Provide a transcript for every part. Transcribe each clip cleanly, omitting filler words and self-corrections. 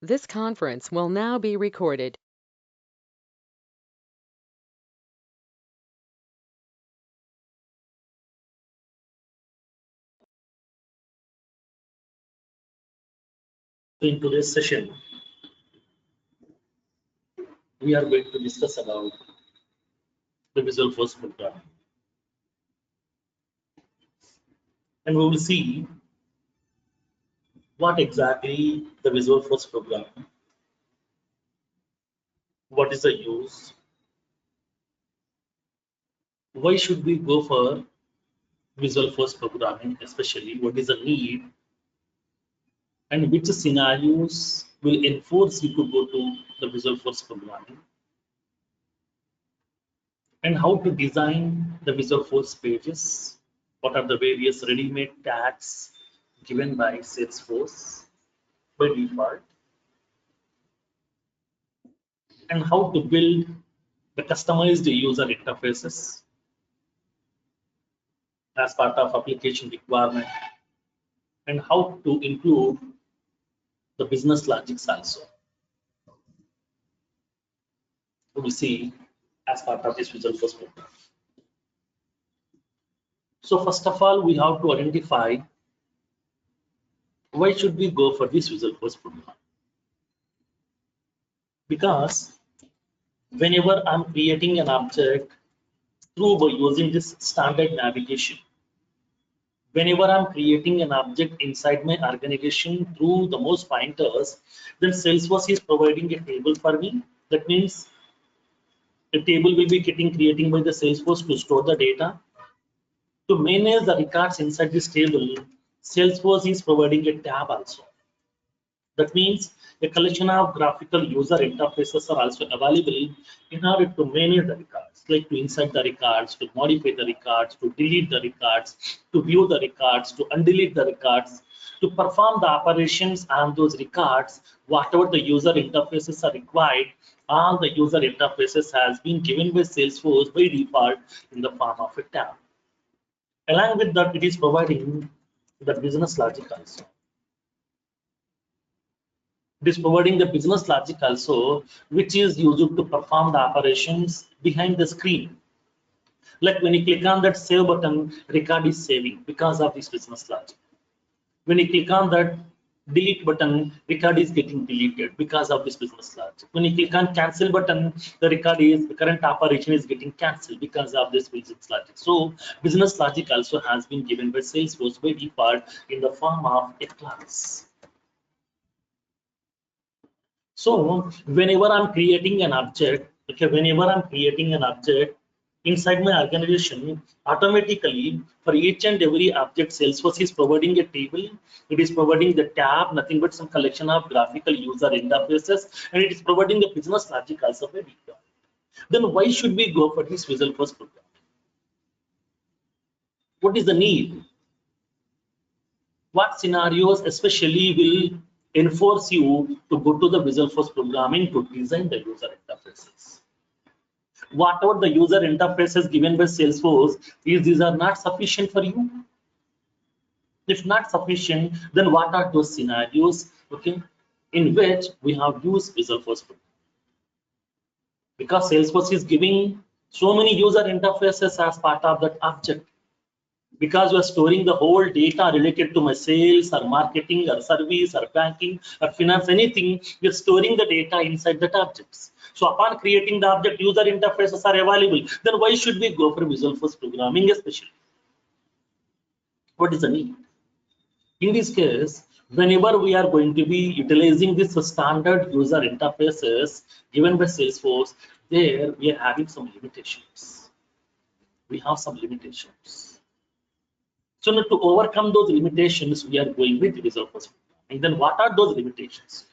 This conference will now be recorded. In today's session, we are going to discuss about the Visualforce program. And we will see what exactly the Visualforce program, what is the use, why should we go for Visualforce programming, especially what is the need, and which scenarios will enforce you to go to the Visualforce programming, and how to design the Visualforce pages, what are the various ready-made tags given by Salesforce by default, and how to build the customized user interfaces as part of application requirement, and how to include the business logics also. We will see as part of this Visualforce program. So first of all, we have to identify why should we go for this Visualforce program. Because whenever I'm creating an object through by using this standard navigation, whenever I'm creating an object inside my organization through the mouse pointers, then Salesforce is providing a table for me. That means a table will be getting creating by the Salesforce to store the data. To manage the records inside this table, Salesforce is providing a tab also. That means a collection of graphical user interfaces are also available in order to manage the records, like to insert the records, to modify the records, to delete the records, to view the records, to undelete the records, to perform the operations on those records, whatever the user interfaces are required, all the user interfaces has been given by Salesforce by default in the form of a tab. Along with that, it is providing the business logic also. It is providing the business logic also, which is used to perform the operations behind the screen. Like when you click on that save button, record is saving because of this business logic. When you click on that delete button, record is getting deleted because of this business logic. When you click on cancel button, the current operation is getting cancelled because of this business logic. So business logic also has been given by Salesforce by default in the form of a class. So whenever I'm creating an object, inside my organization, automatically for each and every object, Salesforce is providing a table. It is providing the tab, nothing but some collection of graphical user interfaces, and it is providing the business logic also by default. Then why should we go for this Visualforce program? What is the need? What scenarios especially will enforce you to go to the Visualforce programming to design the user interfaces? Whatever the user interfaces given by Salesforce, these are not sufficient for you? If not sufficient, then what are those scenarios, okay, in which we have used Visualforce program? Because Salesforce is giving so many user interfaces as part of that object. Because we are storing the whole data related to my sales or marketing or service or banking or finance, anything, we are storing the data inside that objects. So upon creating the object, user interfaces are available. Then why should we go for Visualforce programming especially? What is the need? In this case, whenever we are going to be utilizing this standard user interfaces given by Salesforce, there we are having some limitations. We have some limitations. So now to overcome those limitations, we are going with Visualforce. And then what are those limitations?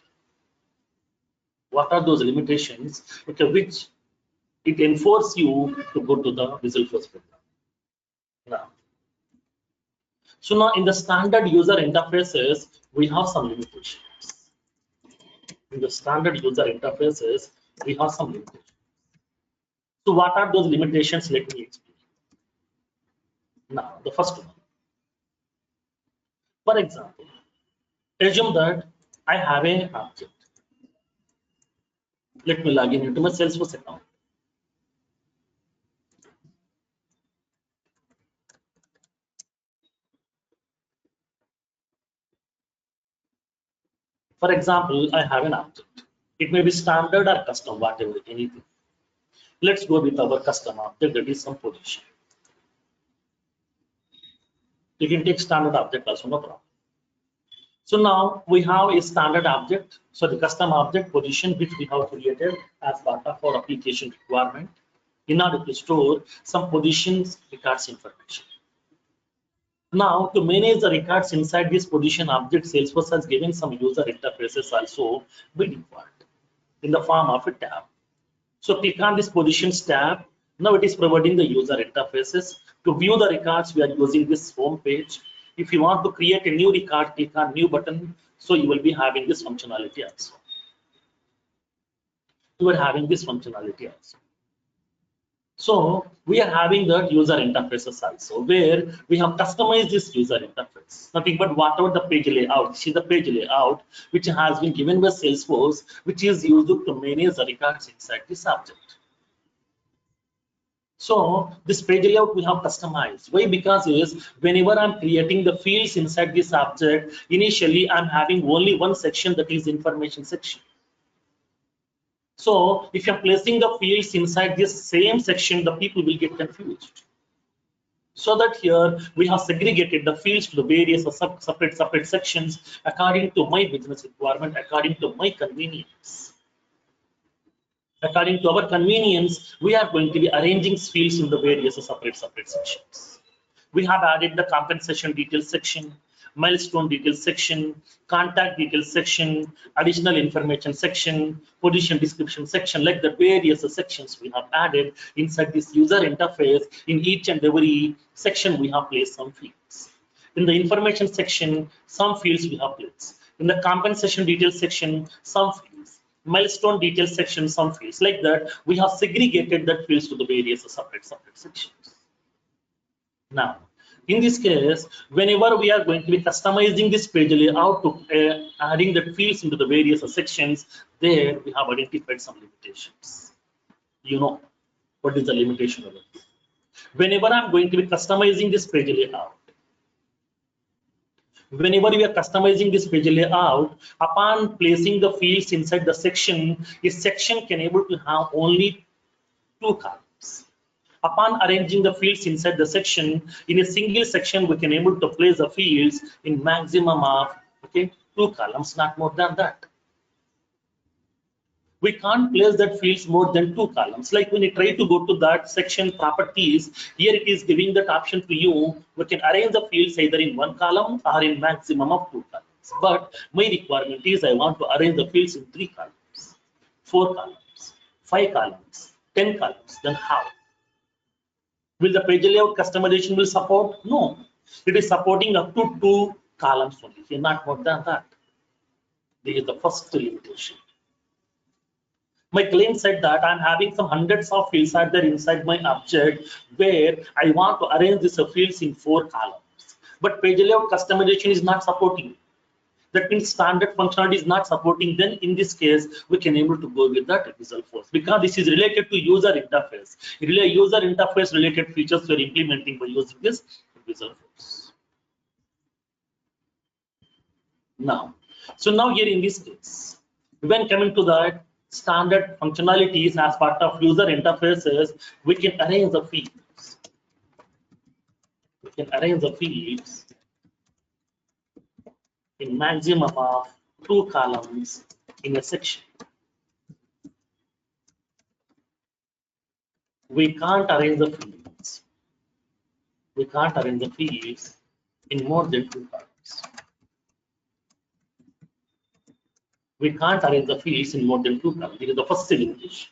What are those limitations, okay, which it enforces you to go to the Visualforce program? Now, so now in the standard user interfaces, we have some limitations. In the standard user interfaces, we have some limitations. So what are those limitations? Let me explain. Now, the first one. For example, assume that I have an object. Let me log in into my Salesforce account. For example, I have an object. It may be standard or custom, whatever, anything. Let's go with our custom object, that is some position. You can take standard object also, no problem. So now we have a standard object, so the custom object position which we have created as part of our application requirement in order to store some positions records information. Now to manage the records inside this position object, Salesforce has given some user interfaces also by default in the form of a tab. So click on this positions tab. Now it is providing the user interfaces. To view the records, we are using this home page. If you want to create a new record, click on new button. So you will be having this functionality also. You are having this functionality also. So we are having the user interfaces also, where we have customized this user interface. Nothing but whatever the page layout. This is the page layout which has been given by Salesforce, which is used to manage the records inside this object. So this page layout we have customized. Why? Because is whenever I'm creating the fields inside this object, initially I'm having only one section, that is information section. So if you're placing the fields inside this same section, the people will get confused. So that here we have segregated the fields to the various separate sections according to my business requirement, according to my convenience. According to our convenience, we are going to be arranging fields in the various separate sections. We have added the compensation details section, milestone details section, contact details section, additional information section, position description section, like the various sections we have added inside this user interface. In each and every section, we have placed some fields. In the information section, some fields we have placed. In the compensation details section, some fields. Milestone details section, some fields. Like that, we have segregated that fields to the various separate sections. Now, in this case, whenever we are going to be customizing this page layout to adding the fields into the various sections, there we have identified some limitations. You know what is the limitation of it? Whenever I'm going to be customizing this page layout, whenever we are customizing this page layout, upon placing the fields inside the section, a section can able to have only 2 columns. Upon arranging the fields inside the section, in a single section, we can able to place the fields in maximum of 2 columns, not more than that. We can't place that fields more than 2 columns. Like when you try to go to that section properties, here it is giving that option to you. We can arrange the fields either in 1 column or in maximum of 2 columns. But my requirement is I want to arrange the fields in 3 columns, 4 columns, 5 columns, 10 columns. Then how? Will the page layout customization will support? No. It is supporting up to 2 columns only, not more than that. This is the first limitation. My client said that I'm having some hundreds of fields out there inside my object where I want to arrange these fields in 4 columns. But page layout customization is not supporting. That means standard functionality is not supporting. Then in this case, we can able to go with that Visualforce, because this is related to user interface. User interface related features we are implementing by using this Visualforce. Now, so now here in this case, when coming to that standard functionalities as part of user interfaces, we can arrange the fields. We can arrange the fields in maximum of 2 columns in a section. We can't arrange the fields. We can't arrange the fields in more than 2 columns. We can't arrange the fields in more than 2 columns. This is the first limitation.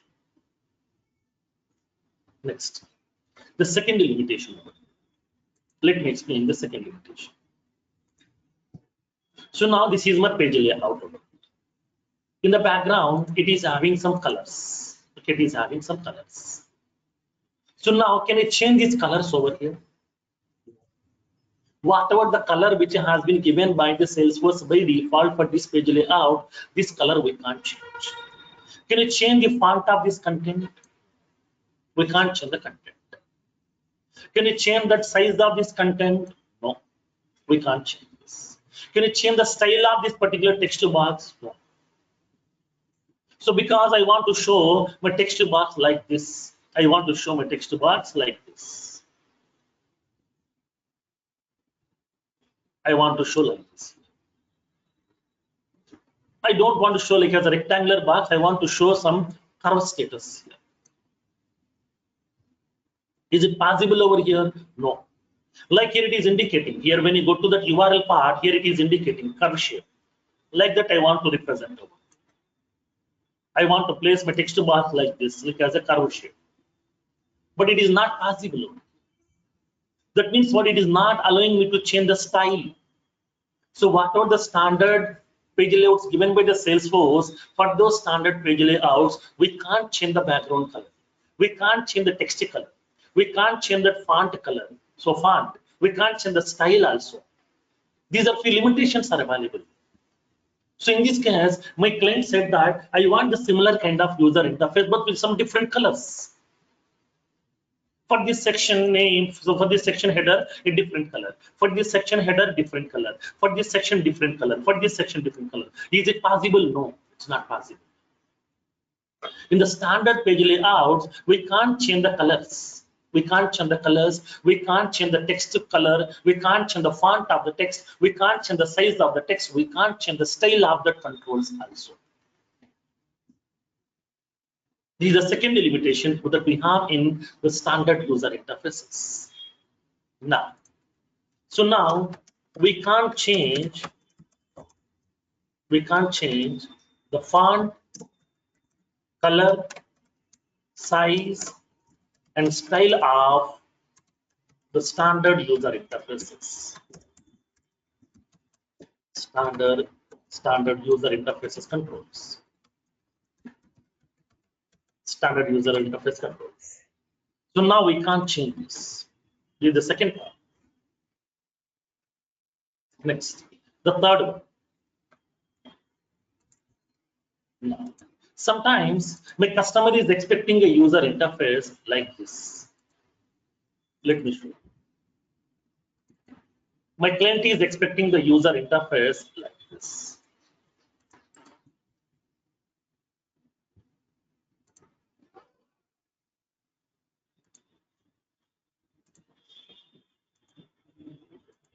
Next, the second limitation. Let me explain the second limitation. So now this is my page layout. In the background, it is having some colors. Okay, it is having some colors. So now can I change these colors over here? Whatever the color which has been given by the Salesforce by default for this page layout, this color we can't change. Can you change the font of this content? We can't change the content. Can you change that size of this content? No, we can't change this. Can you change the style of this particular text box? No. So because I want to show my text box like this, I want to show my text box like this. I want to show like this. I don't want to show like as a rectangular box. I want to show some curve status here. Is it possible over here? No. Like here it is indicating. Here when you go to that URL part, here it is indicating curve shape. Like that I want to represent over. I want to place my text box like this, like as a curve shape. But it is not possible. That means what? It is not allowing me to change the style. So whatever the standard page layouts given by the Salesforce, for those standard page layouts, we can't change the background color. We can't change the text color. We can't change the font color. So font, we can't change the style also. These are few limitations are available. So in this case, my client said that I want the similar kind of user interface, but with some different colors. For this section name, so for this section header, a different color. For this section header, different color. For this section, different color. For this section, different color. Is it possible? No, it's not possible. In the standard page layouts, we can't change the colors. We can't change the colors. We can't change the text color. We can't change the font of the text. We can't change the size of the text. We can't change the style of the controls also. This is the second limitation that we have in the standard user interfaces. Now, so now we can't change the font, color, size, and style of the standard user interfaces. Standard user interfaces controls. Standard user interface controls. So now we can't change this. This is the second part. Next, the third one. Now, sometimes my customer is expecting a user interface like this. Let me show you. My client is expecting the user interface like this.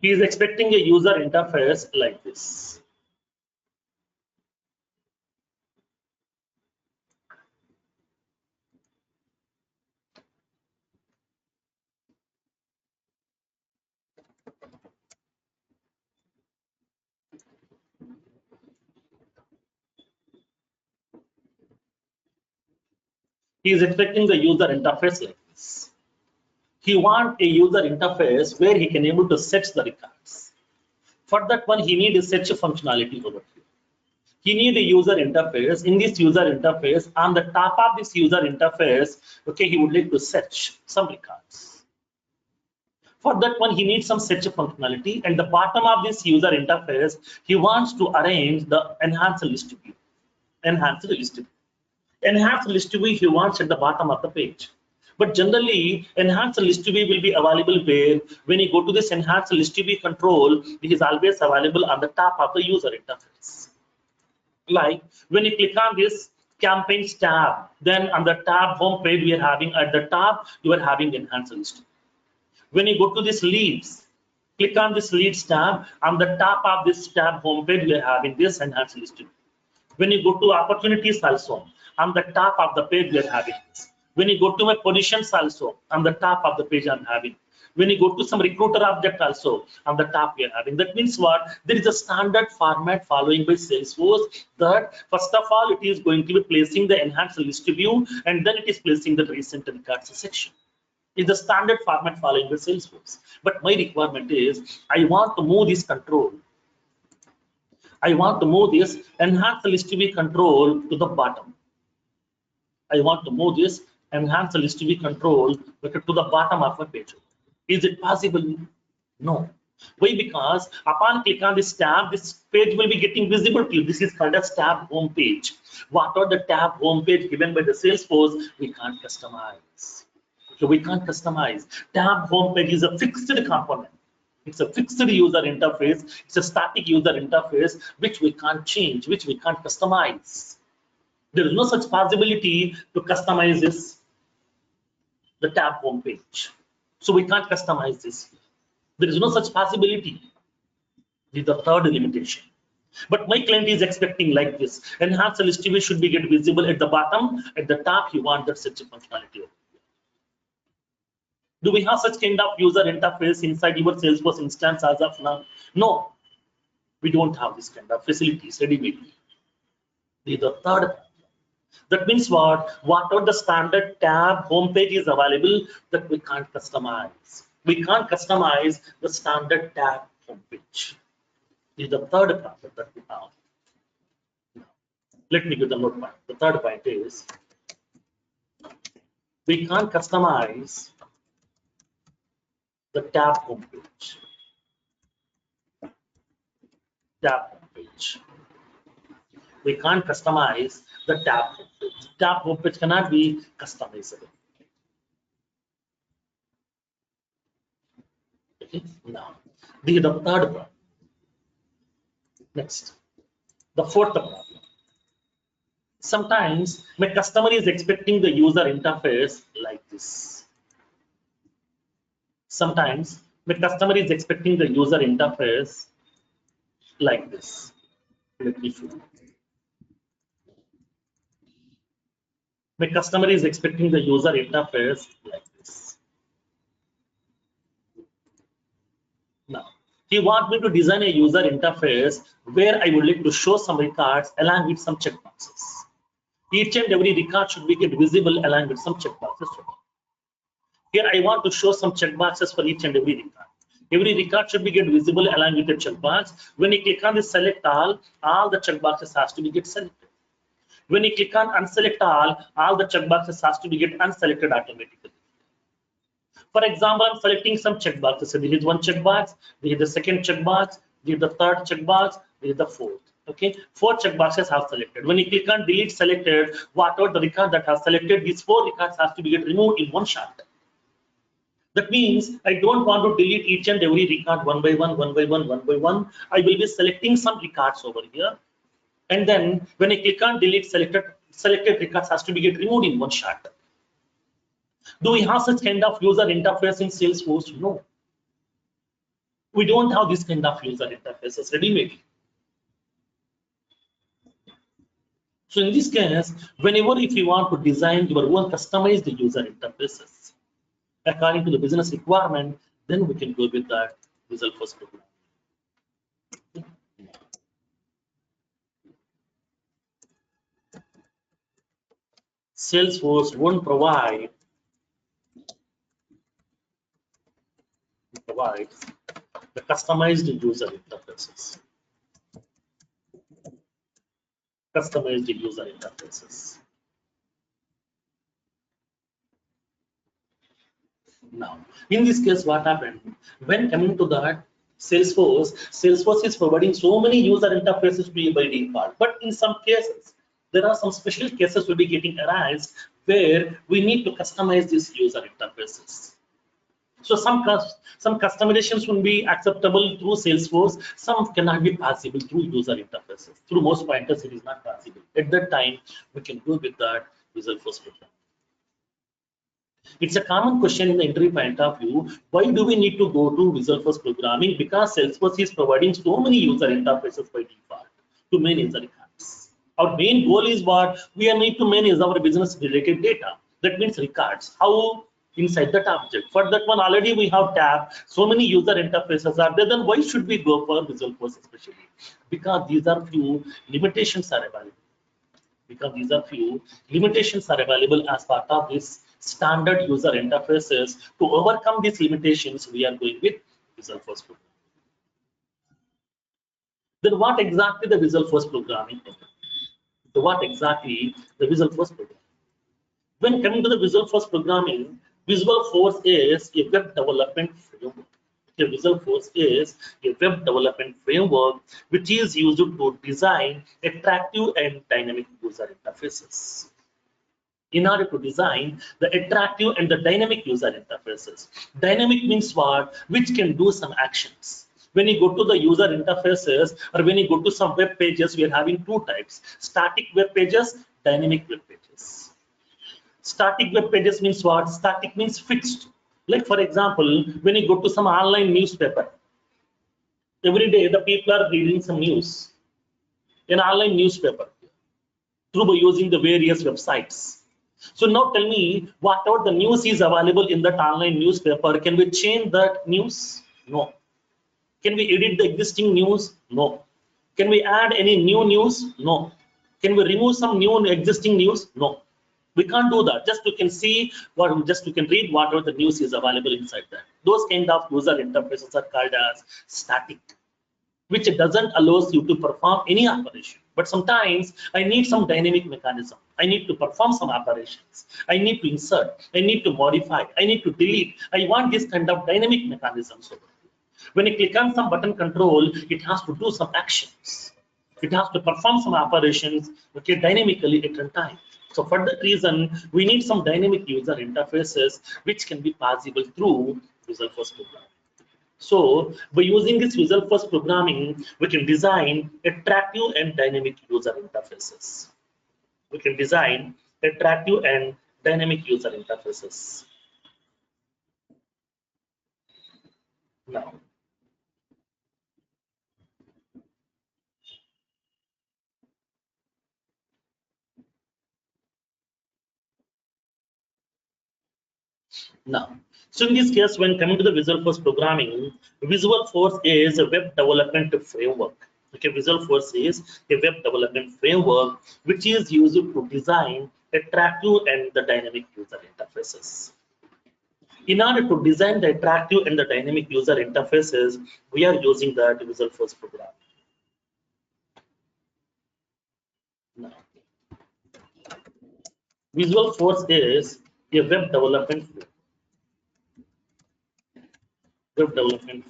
He is expecting a user interface like this. He is expecting the user interface like this. He wants a user interface where he can able to search the records. For that one, he needs a search functionality over here. He needs a user interface. In this user interface, on the top of this user interface, okay, he would like to search some records. For that one, he needs some search functionality. And the bottom of this user interface, he wants to arrange the enhanced list view. Enhanced list view. Enhanced list view he wants at the bottom of the page. But generally, enhanced list view will be available where when you go to this enhanced list view control, it is always available on the top of the user interface. Like when you click on this campaigns tab, then on the tab home page we are having at the top, you are having enhanced list view. When you go to this leads, click on this leads tab, on the top of this tab home page we are having this enhanced list view. When you go to opportunities also, on the top of the page we are having this. When you go to my positions also, on the top of the page I'm having. When you go to some recruiter object also, on the top we are having. That means what? There is a standard format following by Salesforce that first of all, it is going to be placing the enhanced list view and then it is placing the recent records section. It's the standard format following by Salesforce. But my requirement is, I want to move this control. I want to move this enhanced list view control to the bottom. I want to move this enhanced list view control to the bottom of my page. Is it possible? No. Why? Because upon click on this tab, this page will be getting visible to you. This is called as tab home page. What are the tab home page given by the Salesforce? We can't customize. So we can't customize. Tab home page is a fixed component. It's a fixed user interface. It's a static user interface which we can't change, which we can't customize. There is no such possibility to customize this, the tab home page. So we can't customize this. There is no such possibility. This is the third limitation. But my client is expecting like this. Enhanced list view should be get visible at the bottom, at the top. You want that such a functionality. Do we have such kind of user interface inside your Salesforce instance as of now? No, we don't have this kind of facilities ready-made. This is the third problem. That means what? What are the standard tab homepage is available that we can't customize. We can't customize the standard tab homepage. This is the third problem that we have. Let me give the note point. The third point is we can't customize the tab homepage. Tab homepage. We can't customize the tab homepage. Tab homepage cannot be customizable. Okay. Now, this is the third problem. Next, the fourth problem. Sometimes my customer is expecting the user interface like this. Sometimes my customer is expecting the user interface like this. Let me show you. My customer is expecting the user interface like this. Now, he wants me to design a user interface where I would like to show some records along with some checkboxes. Each and every record should be visible along with some checkboxes. Here I want to show some checkboxes for each and every record. Every record should be visible along with a checkbox. When you click on the select all the checkboxes has to be get selected. When you click on unselect all the checkboxes has to be get unselected automatically. For example, I'm selecting some checkboxes. So this is one checkbox, this is the second checkbox, this is the third checkbox, this is the fourth. Okay, 4 checkboxes have selected. When you click on delete selected, whatever the record that has selected, these 4 records have to be get removed in one shot. That means I don't want to delete each and every record one by one, one by one, one by one. I will be selecting some records over here. And then when I click on delete selected records has to be get removed in one shot. Do we have such kind of user interface in Salesforce? No. We don't have this kind of user interfaces ready-made. So in this case, whenever if you want to design your own customized user interfaces according to the business requirement, then we can go with that Visualforce program. Salesforce won't provide the customized user interfaces. Customized user interfaces. Now, in this case, what happened? When coming to that Salesforce is providing so many user interfaces to you by default. But in some cases, there are some special cases will be getting arised where we need to customize these user interfaces. So some customizations will be acceptable through Salesforce, some cannot be possible through user interfaces. Through most pointers, it is not possible. At that time, we can go with that Visualforce program. It's a common question in the interview point of view. Why do we need to go to Visualforce programming? Because Salesforce is providing so many user interfaces by default to manage the records. Our main goal is what? We need to manage our business related data. That means records. How? Inside that object. For that one, already we have tab. So many user interfaces are there. Then why should we go for Visualforce especially? Because these are few limitations are available. As part of this standard user interfaces. To overcome these limitations, we are going with Visualforce program. Then what exactly the Visualforce programming program? So what exactly the Visualforce program? When coming to the Visualforce programming, Visualforce is a web development framework. A Visual Force is a web development framework which is used to design attractive and dynamic user interfaces. In order to design the attractive and the dynamic user interfaces. Dynamic means what? Which can do some actions. When you go to the user interfaces or when you go to some web pages, we are having two types: static web pages, dynamic web pages. Static web pages means what? Static means fixed. Like for example, when you go to some online newspaper, every day the people are reading some news in online newspaper through using the various websites. So now tell me, whatever the news is available in that online newspaper, can we change that news? No. Can we edit the existing news? No. Can we add any new news? No. Can we remove some new existing news? No. We can't do that. Just you can see what, just you can read whatever the news is available inside that. Those kind of user interfaces are called as static, which doesn't allows you to perform any operation. But sometimes I need some dynamic mechanism. I need to perform some operations. I need to insert. I need to modify. I need to delete. I want this kind of dynamic mechanisms. When you click on some button control, it has to do some actions. It has to perform some operations, okay, dynamically at runtime. So for that reason, we need some dynamic user interfaces which can be possible through Visual Force programming. So by using this Visual Force programming, we can design attractive and dynamic user interfaces. We can design attractive and dynamic user interfaces. Now, so in this case, when coming to the Visual Force programming, Visual Force is a web development framework. Okay, Visual Force is a web development framework which is used to design attractive and the dynamic user interfaces. In order to design the attractive and the dynamic user interfaces, we are using the Visual Force program. Now, Visual Force is a web development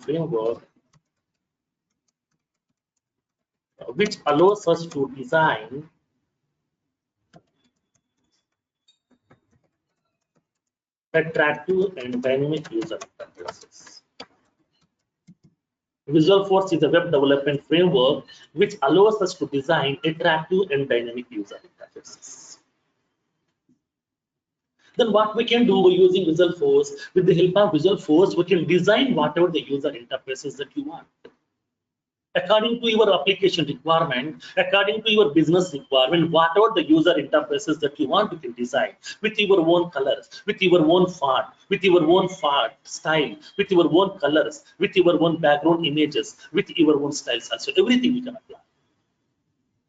framework which allows us to design attractive and dynamic user interfaces. Visual Force is a web development framework which allows us to design attractive and dynamic user interfaces. Then what we can do by using Visual Force, with the help of Visual Force, we can design whatever the user interfaces that you want. According to your application requirement, according to your business requirement, whatever the user interfaces that you want, you can design with your own colors, with your own font, with your own font style, with your own colors, with your own background images, with your own styles also. Everything you can apply.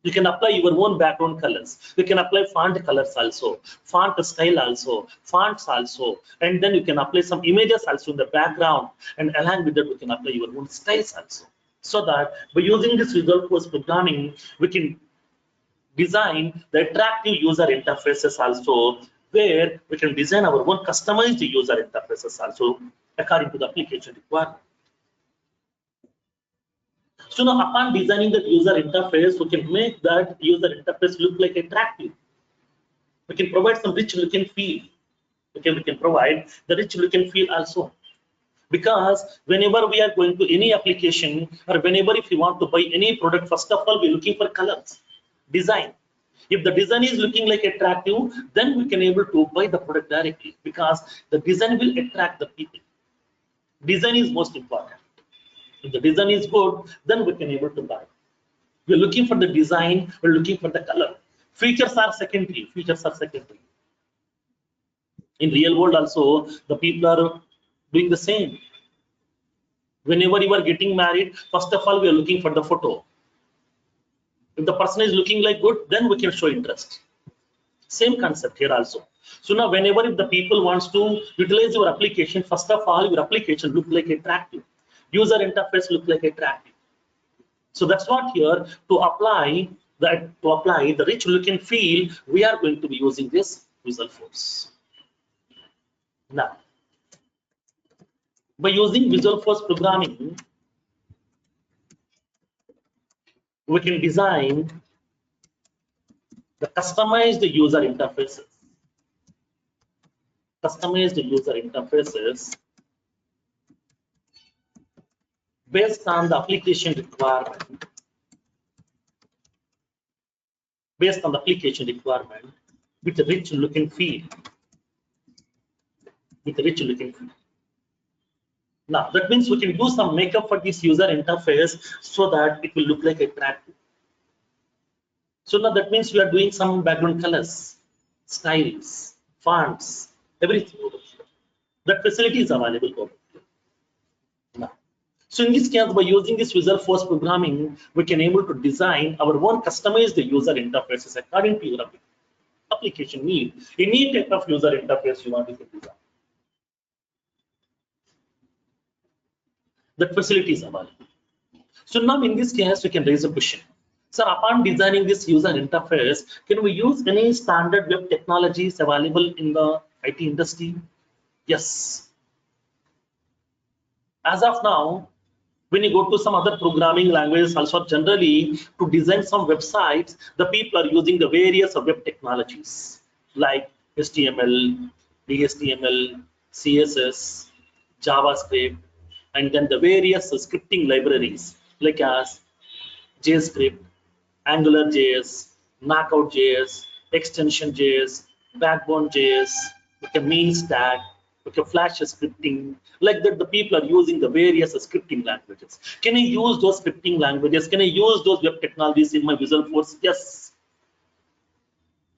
You can apply your own background colors. You can apply font colors also, font style also, fonts also, and then you can apply some images also in the background, and along with that, you can apply your own styles also. So that by using this Visual Force programming, we can design the attractive user interfaces also, where we can design our own customized user interfaces also according to the application requirement. So now upon designing the user interface, we can make that user interface look like attractive. We can provide some rich look and feel. We can provide the rich look and feel also. Because whenever we are going to any application, or whenever if you want to buy any product, first of all, we're looking for colors, design. If the design is looking like attractive, then we can able to buy the product directly, because the design will attract the people. Design is most important. If the design is good, then we can able to buy. We're looking for the design, we're looking for the color. Features are secondary. Features are secondary. In real world also, the people are doing the same. Whenever you are getting married, first of all, we are looking for the photo. If the person is looking like good, then we can show interest. Same concept here also. So now whenever if the people wants to utilize your application, first of all, your application look like attractive. User interface look like attractive. So that's what here to apply the rich look and feel, we are going to be using this Visual Force. Now, By using Visualforce programming, we can design the customized user interfaces. Customized user interfaces based on the application requirement. Based on the application requirement, with a rich looking field. With a rich looking field. Now that means we can do some makeup for this user interface so that it will look like attractive. So now that means we are doing some background colors, styles, fonts, everything over here. That facility is available over here. Now, so in this case, by using this Visualforce programming, we can able to design our own customized user interfaces according to your application need. Any type of user interface you want to design. That facility is available. So now in this case, we can raise a question. Sir, upon designing this user interface, can we use any standard web technologies available in the IT industry? Yes. As of now, when you go to some other programming languages, also generally to design some websites, the people are using the various web technologies like HTML, HTML, CSS, JavaScript, and then the various scripting libraries like as JScript, AngularJS, Knockout.js, Extension.js, Backbone.js, with a main stack, with a Flash scripting, like that the people are using the various scripting languages. Can I use those scripting languages? Can I use those web technologies in my Visualforce? Yes.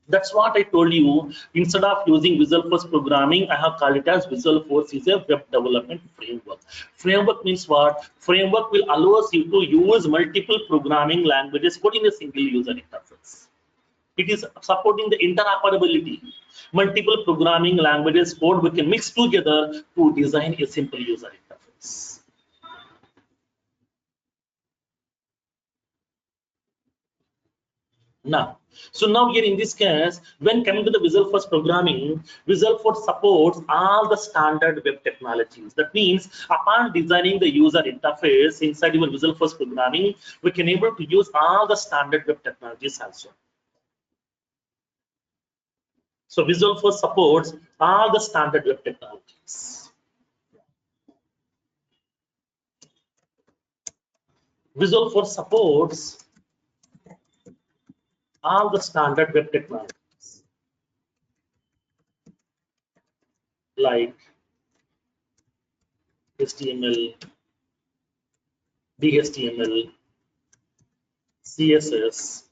That's what I told you. Instead of using Visualforce programming, I have called it as Visualforce is a web development framework. Framework means what? Framework will allow you to use multiple programming languages put in a single user interface. It is supporting the interoperability. Multiple programming languages code we can mix together to design a simple user interface. Now, so now here in this case, when coming to the Visualforce programming, Visualforce supports all the standard web technologies. That means upon designing the user interface inside your Visualforce programming, we can able to use all the standard web technologies also. So Visualforce supports all the standard web technologies. Visualforce supports all the standard web technologies like HTML, HTML, CSS,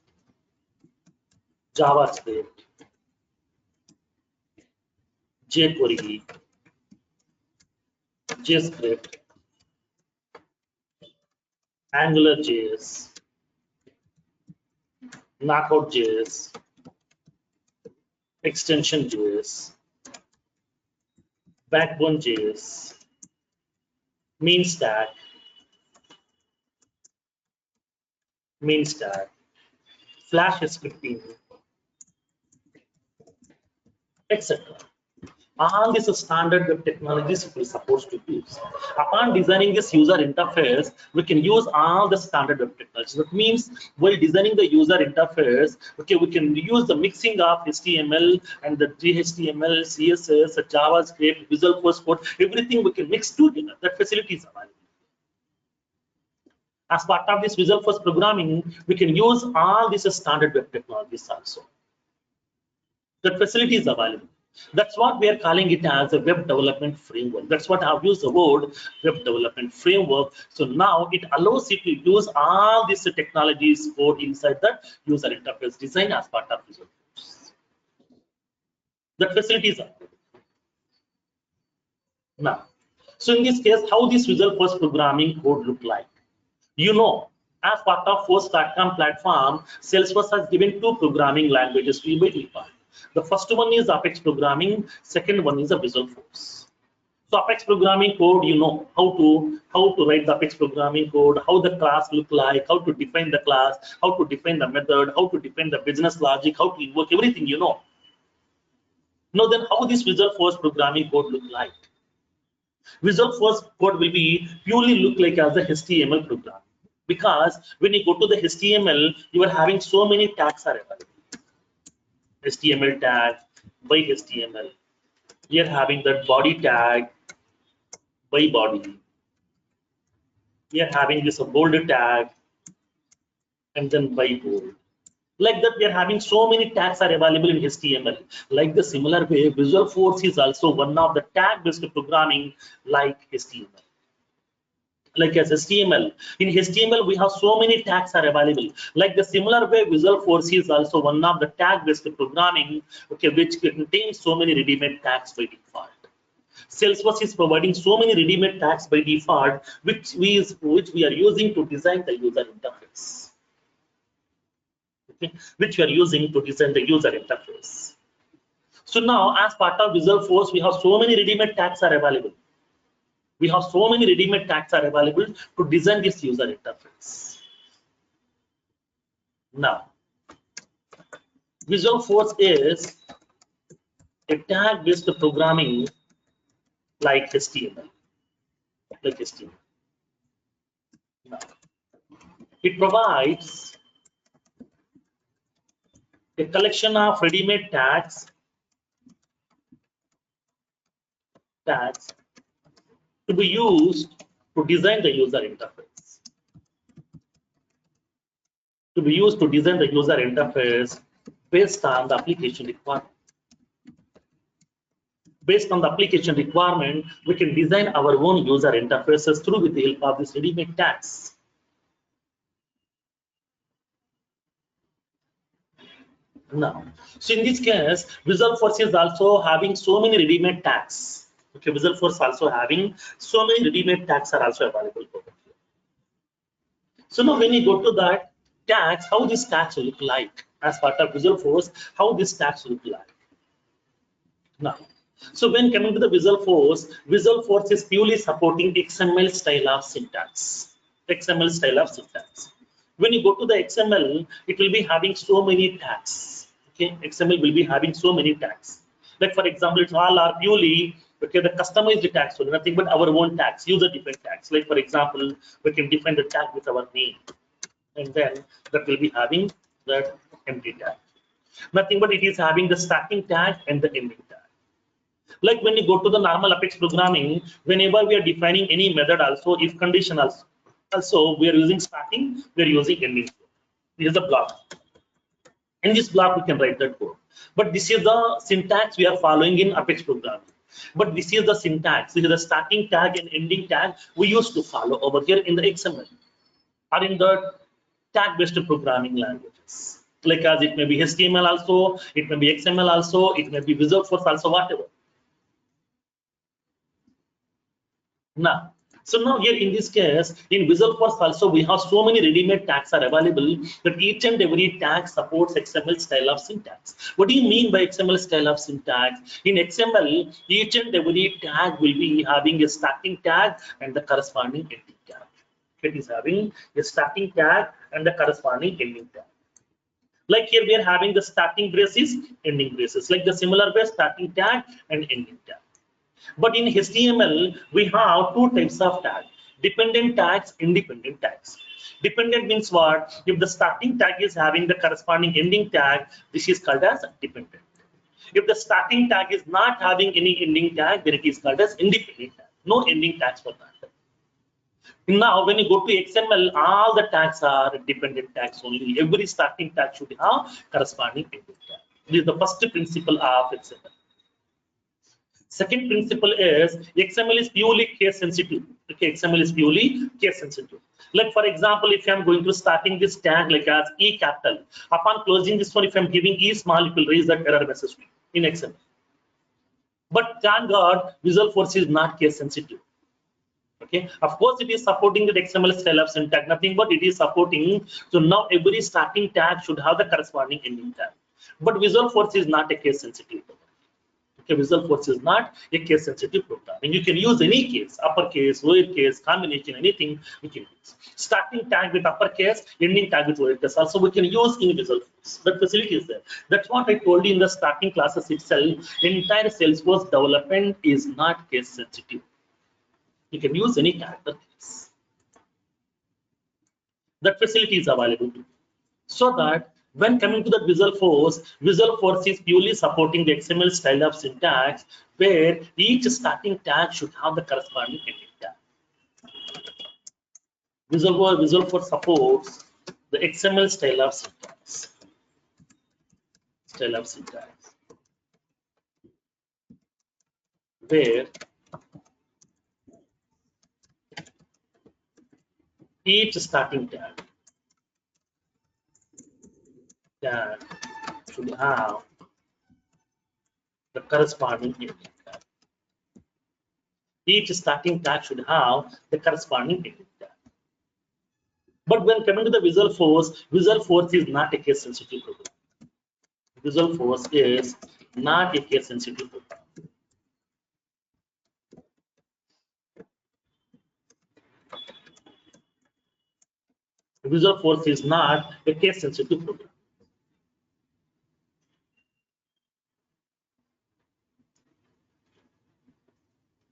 JavaScript, jQuery, JScript, AngularJS, Knockout.js, Extension.js, Backbone.js, main stack, Flash scripting, etc. All these standard web technologies we are supposed to use. Upon designing this user interface, we can use all the standard web technologies. That means while designing the user interface, okay, we can use the mixing of HTML and the HTML, CSS, JavaScript, Visualforce code, everything we can mix together. That facility is available. As part of this Visualforce programming, we can use all these standard web technologies also. That facility is available. That's what we are calling it as a web development framework. That's what I've used the word web development framework. So now it allows you to use all these technologies code inside the user interface design as part of Visualforce. That facility is available. Now, so in this case, how this Visualforce programming code look like? You know, as part of Force.com platform, Salesforce has given two programming languages we may define. The first one is Apex programming, second one is a Visualforce. So Apex programming code, you know how to write the Apex programming code, how the class look like, how to define the class, how to define the method, how to define the business logic, how to invoke everything, you know. Now then, how this Visualforce programming code look like? Visual Force code will be purely look like as a HTML program, because when you go to the HTML, you are having so many tags are available. HTML tag by HTML. We are having that body tag by body. We are having this bold tag and then by bold. Like that, we are having so many tags are available in HTML. Like the similar way, Visual Force is also one of the tag-based programming like HTML. Like as HTML. In HTML, we have so many tags are available. Like the similar way, Visual Force is also one of the tag-based programming, okay, which contains so many ready-made tags by default. Salesforce is providing so many ready-made tags by default, which we are using to design the user interface. Okay, which we are using to design the user interface. So now, as part of Visual Force, we have so many ready-made tags are available. We have so many ready-made tags are available to design this user interface. Now, Visual Force is a tag-based programming like HTML. Like HTML. Now, it provides a collection of ready-made tags to be used to design the user interface. To be used to design the user interface based on the application requirement. Based on the application requirement, we can design our own user interfaces through with the help of these ready-made tags. Now, so in this case, Visual Force is also having so many ready-made tags. Okay, Visual Force also having so many ready-made tags are also available over here. So now when you go to that tags, how these tags look like as part of Visual Force, how these tags look like. Now, so when coming to the Visual Force is purely supporting XML style of syntax. XML style of syntax. When you go to the XML, it will be having so many tags. Okay, XML will be having so many tags. Like for example, it's all are purely okay. The customized tags, so nothing but our own tags, user different tags. Like for example, we can define the tag with our name, and then that will be having that empty tag. Nothing but it is having the starting tag and the ending tag. Like when you go to the normal Apex programming, whenever we are defining any method, also if condition also we are using starting, we are using ending. This is the block. In this block, we can write that code. But this is the syntax we are following in Apex programming. But this is the syntax. This is the starting tag and ending tag we used to follow over here in the XML or in the tag-based programming languages. Like as it may be HTML also, it may be XML also, it may be Visual Force also, whatever. Now, so now here in this case, in Visual Force also we have so many ready-made tags are available that each and every tag supports XML style of syntax. What do you mean by XML style of syntax? In XML, each and every tag will be having a starting tag and the corresponding ending tag. It is having a starting tag and the corresponding ending tag. Like here we are having the starting braces, ending braces. Like the similar way, starting tag and ending tag. But in HTML, we have two types of tags, dependent tags, independent tags. Dependent means what? If the starting tag is having the corresponding ending tag, this is called as dependent. If the starting tag is not having any ending tag, then it is called as independent tag. No ending tags for that. Now, when you go to XML, all the tags are dependent tags only. Every starting tag should have corresponding ending tag. This is the first principle of XML. Second principle is XML is purely case sensitive. Okay, XML is purely case sensitive. Like for example, if I'm going to starting this tag like as E capital, upon closing this one, if I'm giving E small, it will raise that error message in XML. But thank God, Visual Force is not case sensitive. Okay, of course it is supporting the XML style of syntax, nothing but it is supporting. So now every starting tag should have the corresponding ending tag. But Visual Force is not a case sensitive. Okay, Visual Force is not a case sensitive program. And you can use any case, uppercase, lowercase, combination, anything we can use. Starting tag with uppercase, ending tag with lowercase. Also, we can use in Visual Force. That facility is there. That's what I told you in the starting classes itself. Entire Salesforce development is not case sensitive. You can use any character case. That facility is available to you. So that when coming to the Visual Force is purely supporting the XML style of syntax, where each starting tag should have the corresponding ending tag. Visual Force supports the XML style of syntax. Where each starting tag should have the corresponding ending tag. Each starting tag should have the corresponding ending tag. But when coming to the Visual Force is not a case sensitive program. Visual Force is not a case sensitive program. Visual Force is not a case sensitive program.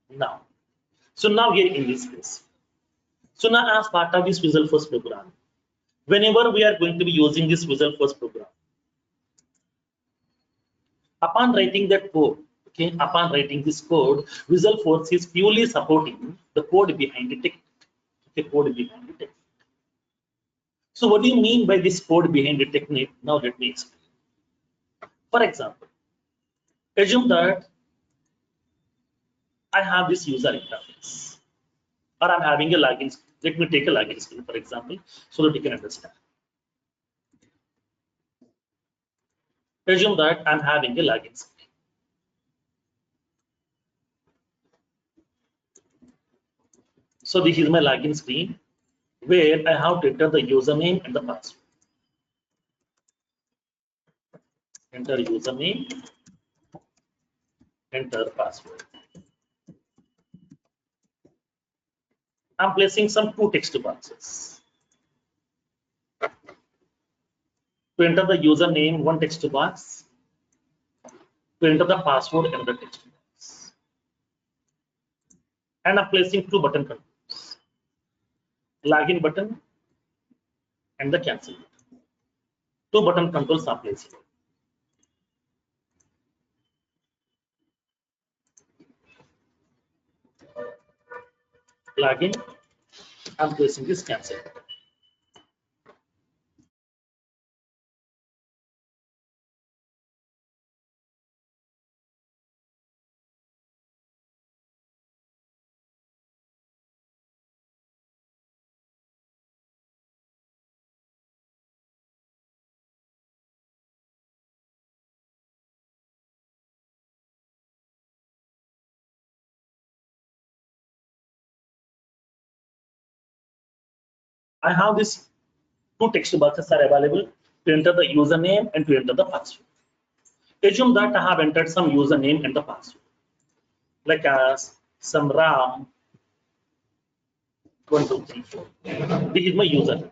Now, so now here in this case. So now as part of this Visual Force program, whenever we are going to be using this Visual Force program, upon writing that code, okay, upon writing this code, Visual Force is purely supporting the code behind the technique. The code behind the technique. So what do you mean by this code behind the technique? Now let me explain. For example, assume that I have this user interface, or I'm having a login screen. Let me take a login screen, for example, so that you can understand. Assume that I'm having a login screen. So this is my login screen where I have to enter the username and the password. Enter username, enter password. I'm placing some two text boxes. To enter the username, one text box. To enter the password, another text box. And I'm placing two button controls. Login button and the cancel button. Two button controls are placed. Login, I'm placing this cancel button. I have this two text boxes are available to enter the username and to enter the password. Assume that I have entered some username and the password, like as some RAM 1234. This is my username,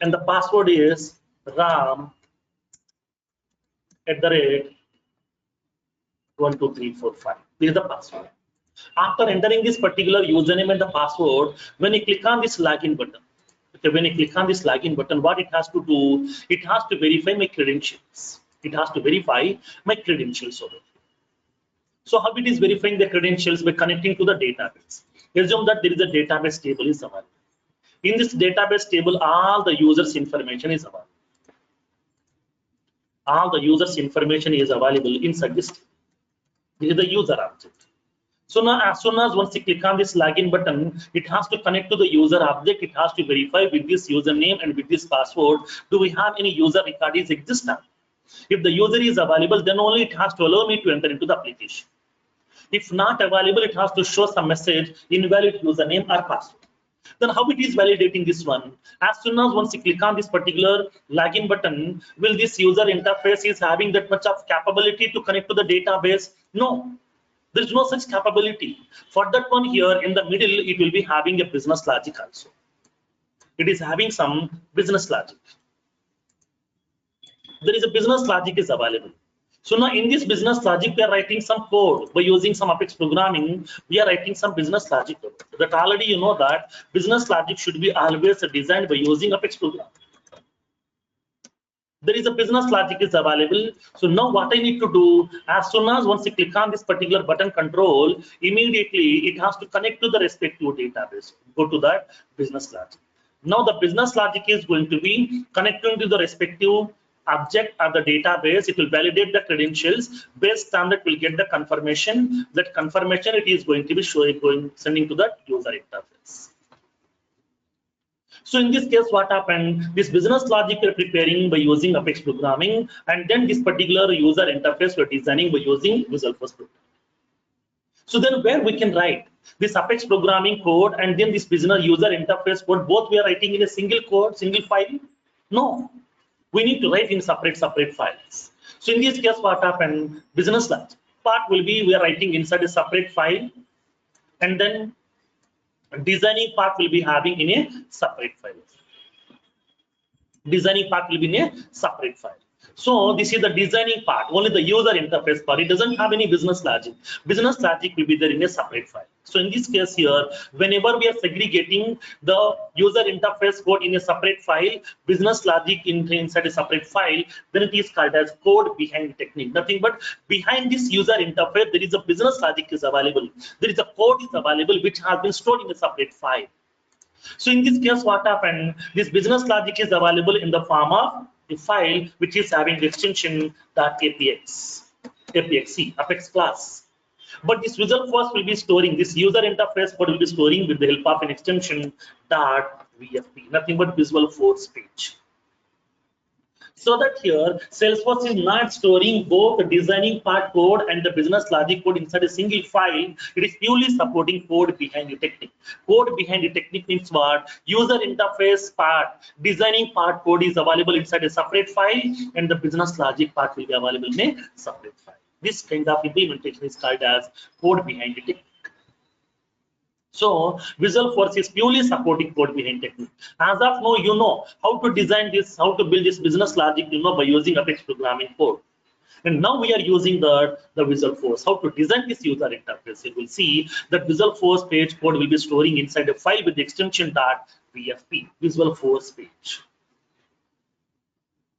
and the password is RAM@12345. This is the password. After entering this particular username and the password, when you click on this login button, okay, when you click on this login button, what it has to do, it has to verify my credentials. It has to verify my credentials over here. So how it is verifying the credentials? By connecting to the database. Assume that there is a database table is available. In this database table, all the users' information is available. All the users' information is available inside this table. This is the user object. So now, as soon as once you click on this login button, it has to connect to the user object. It has to verify with this username and with this password, do we have any user record is existent? If the user is available, then only it has to allow me to enter into the application. If not available, it has to show some message, invalid username or password. Then how it is validating this one? As soon as once you click on this particular login button, will this user interface is having that much of capability to connect to the database? No. There is no such capability. For that one here in the middle, it will be having a business logic also. It is having some business logic. There is a business logic is available. So now in this business logic, we are writing some code by using some Apex programming. We are writing some business logic code. That already you know that business logic should be always designed by using Apex programming. There is a business logic is available. So now what I need to do, as soon as once you click on this particular button control, immediately it has to connect to the respective database. Go to that business logic. Now the business logic is going to be connecting to the respective object or the database. It will validate the credentials. Based on that, we'll get the confirmation. That confirmation it is going to be sending to the user interface. So in this case, what happened? This business logic we're preparing by using Apex programming, and then this particular user interface we're designing by using Visualforce programming. So then where we can write this Apex programming code and then this business user interface code, both we are writing in a single code, single file? No, we need to write in separate files. So in this case, what happened? Business logic part will be we are writing inside a separate file, and then designing part will be having in a separate file. Designing part will be in a separate file. So this is the designing part, only the user interface part. It doesn't have any business logic. Business logic will be there in a separate file. So in this case here, whenever we are segregating the user interface code in a separate file, business logic inside a separate file, then it is called as code behind technique. Nothing but behind this user interface, there is a business logic is available. There is a code is available which has been stored in a separate file. So in this case, what happened? This business logic is available in the form of a file which is having the extension .apx, Apex class. But this Visualforce will be storing this user interface code will be storing with the help of an extension .vfp, nothing but Visualforce page. So that here Salesforce is not storing both the designing part code and the business logic code inside a single file. It is purely supporting code behind the technique. Code behind the technique means what? User interface part, designing part code is available inside a separate file, and the business logic part will be available in a separate file. This kind of implementation is called as code behind the technique. So Visualforce is purely supporting code behind technique. As of now, you know how to design this, how to build this business logic, you know, by using Apex programming code. And now we are using the Visualforce, how to design this user interface. You will see that Visualforce page code will be storing inside a file with the extension .vfp, Visualforce page.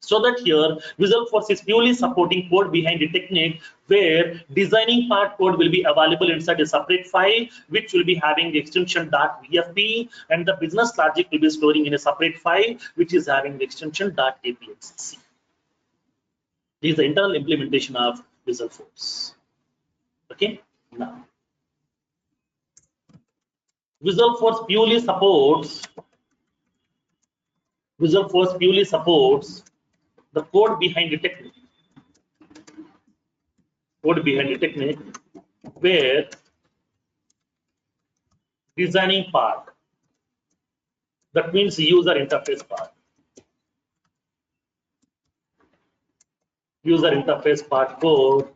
So that here Visualforce is purely supporting code behind the technique, where designing part code will be available inside a separate file which will be having the extension .vfp, and the business logic will be storing in a separate file which is having the extension .apx. This is the internal implementation of Visualforce. Okay, now Visualforce purely supports the code behind the technique. Code behind the technique, where designing part, that means user interface part. User interface part code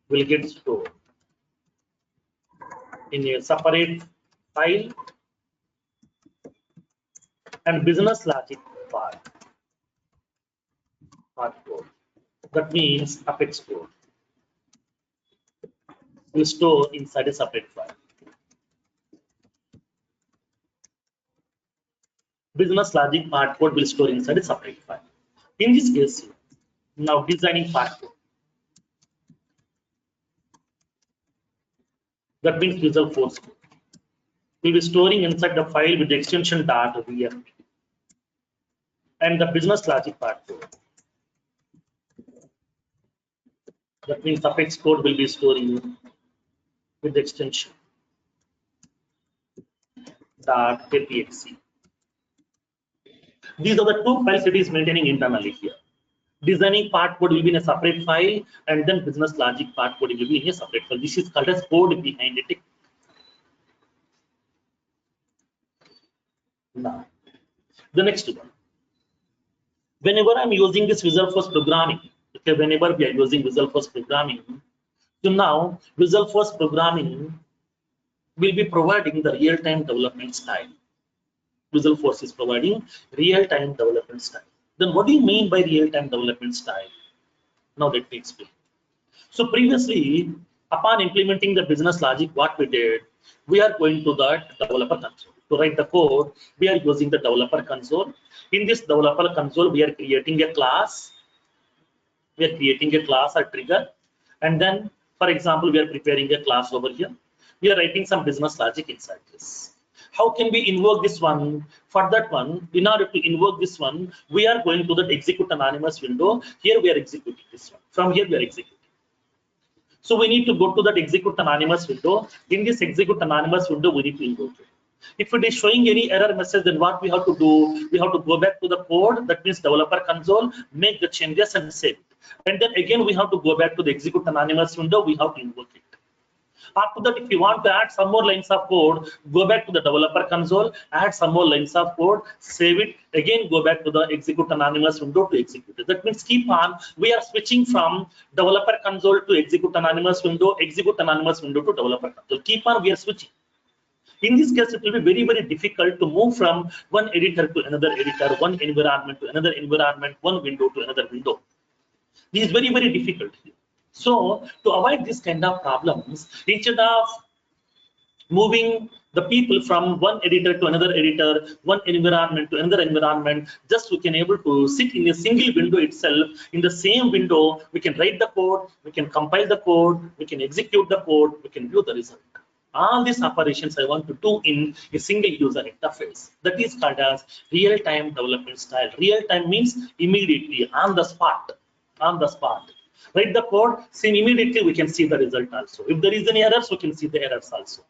will get stored in a separate file, and business logic part code, that means Apex code, will store inside a separate file. Business logic part code will store inside a separate file. In this case, now designing part code, that means Visualforce code, will be storing inside the file with the extension .vfp, and the business logic part code, that means Apex code, will be storing with the extension .apx. These are the two files it is maintaining internally here. Designing part code will be in a separate file, and then business logic part code will be in a separate file. This is called as code behind it. Now, the next one. Whenever I'm using this Visualforce programming, okay, whenever we are using Visualforce programming, so now Visualforce programming will be providing the real-time development style. Visualforce is providing real-time development style. Then what do you mean by real-time development style? Now let me explain. So previously, upon implementing the business logic, what we did, we are going to the developer console. To write the code, we are using the developer console. In this developer console, we are creating a class. We are creating a class or trigger. And then, for example, we are preparing a class over here. We are writing some business logic inside this. How can we invoke this one? For that one, in order to invoke this one, we are going to the execute anonymous window. Here we are executing this one. From here we are executing. So we need to go to that execute anonymous window. In this execute anonymous window, we need to invoke it. If it is showing any error message, then what we have to do? We have to go back to the code, that means developer console, make the changes and save it. And then again, we have to go back to the execute anonymous window, we have to invoke it. After that, if you want to add some more lines of code, go back to the developer console, add some more lines of code, save it, again go back to the execute anonymous window to execute it. That means keep on, we are switching from developer console to execute anonymous window to developer console. Keep on, we are switching. In this case, it will be very, very difficult to move from one editor to another editor, one environment to another environment, one window to another window. This is very, very difficult. So to avoid this kind of problems, instead of moving the people from one editor to another editor, one environment to another environment, just we can able to sit in a single window itself. In the same window, we can write the code, we can compile the code, we can execute the code, we can view the result. All these operations I want to do in a single user interface. That is called as real-time development style. Real-time means immediately, on the spot. On the spot. Write the code, same immediately we can see the result also. If there is any errors, we can see the errors also.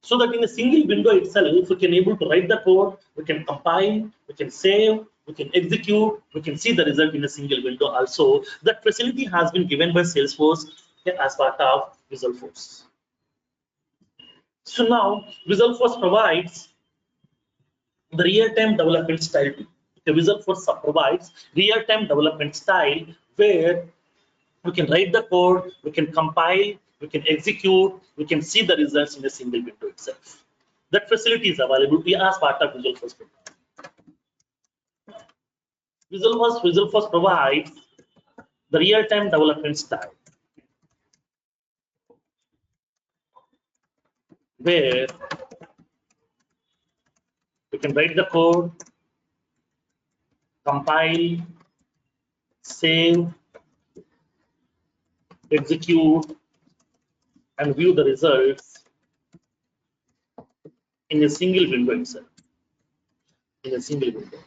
So that in a single window itself, we can able to write the code, we can compile, we can save, we can execute, we can see the result in a single window also. That facility has been given by Salesforce as part of Visualforce. So now Visualforce provides the real-time development style. The Visualforce provides real-time development style where we can write the code, we can compile, we can execute, we can see the results in a single window itself. That facility is available as part of Visualforce. Visualforce provides the real-time development style where we can write the code, compile, save, execute, and view the results in a single window itself. In a single window.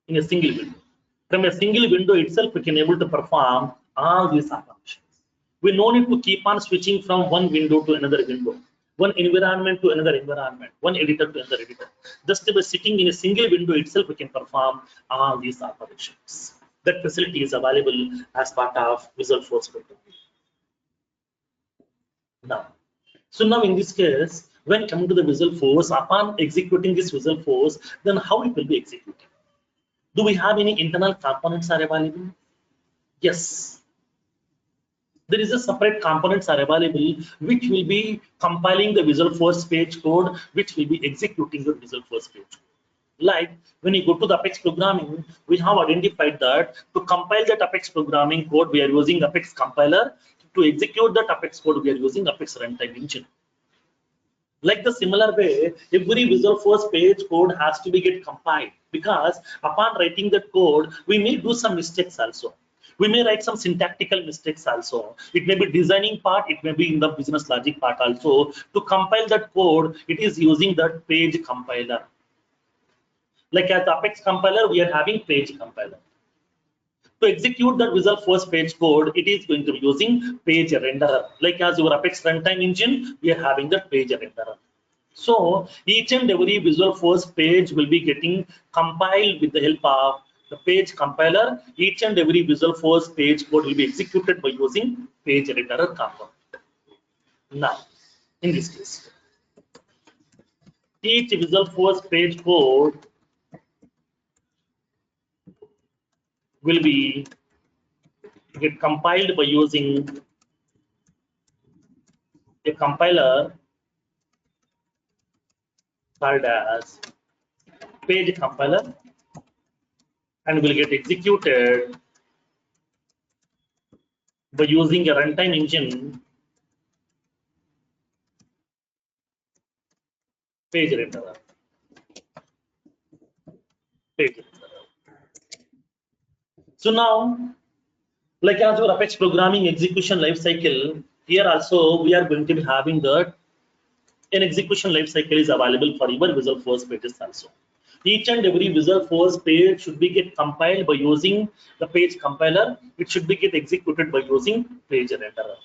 In a single window. From a single window itself, we can able to perform all these operations. We no need to keep on switching from one window to another window, one environment to another environment, one editor to another editor. Just by sitting in a single window itself, we can perform all these operations. That facility is available as part of Visualforce program. Now, so now in this case, when coming to the Visualforce, upon executing this Visualforce, then how it will be executed? Do we have any internal components are available? Yes. There is a separate components are available which will be compiling the Visualforce page code, which will be executing the Visualforce page code. Like when you go to the Apex programming, we have identified that to compile that Apex programming code, we are using Apex compiler. To execute that Apex code, we are using Apex runtime engine. Like the similar way, every Visualforce page code has to be get compiled, because upon writing that code, we may do some mistakes also. We may write some syntactical mistakes also. It may be designing part, it may be in the business logic part also. To compile that code, it is using that page compiler. Like as Apex compiler, we are having page compiler. To execute the Visualforce page code, it is going to be using page renderer. Like as your Apex runtime engine, we are having the page renderer. So each and every Visualforce page will be getting compiled with the help of the page compiler. Each and every Visualforce page code will be executed by using page renderer component. Now, in this case, each Visualforce page code will be get compiled by using a compiler called as page compiler, and will get executed by using a runtime engine page renderer. So now, like as your Apex programming execution lifecycle, here also we are going to be having that an execution lifecycle is available for your Visualforce pages also. Each and every Visualforce page should be get compiled by using the page compiler. It should be get executed by using page renderer.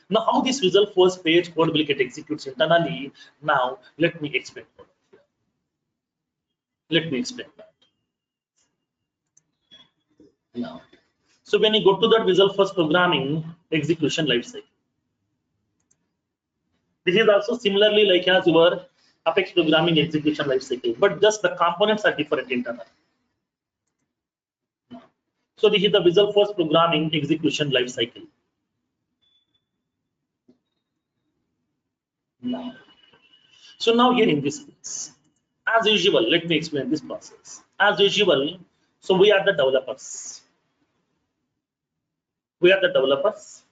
Now, how this Visualforce page code will get executed internally? Now, let me explain. Let me explain that. Now, so when you go to that Visualforce programming execution lifecycle, this is also similarly like as your Apex programming execution lifecycle, but just the components are different internally. So this is the Visualforce programming execution lifecycle. Now, so now here in this case, as usual, let me explain this process. As usual, so we are the developers. We are the developers.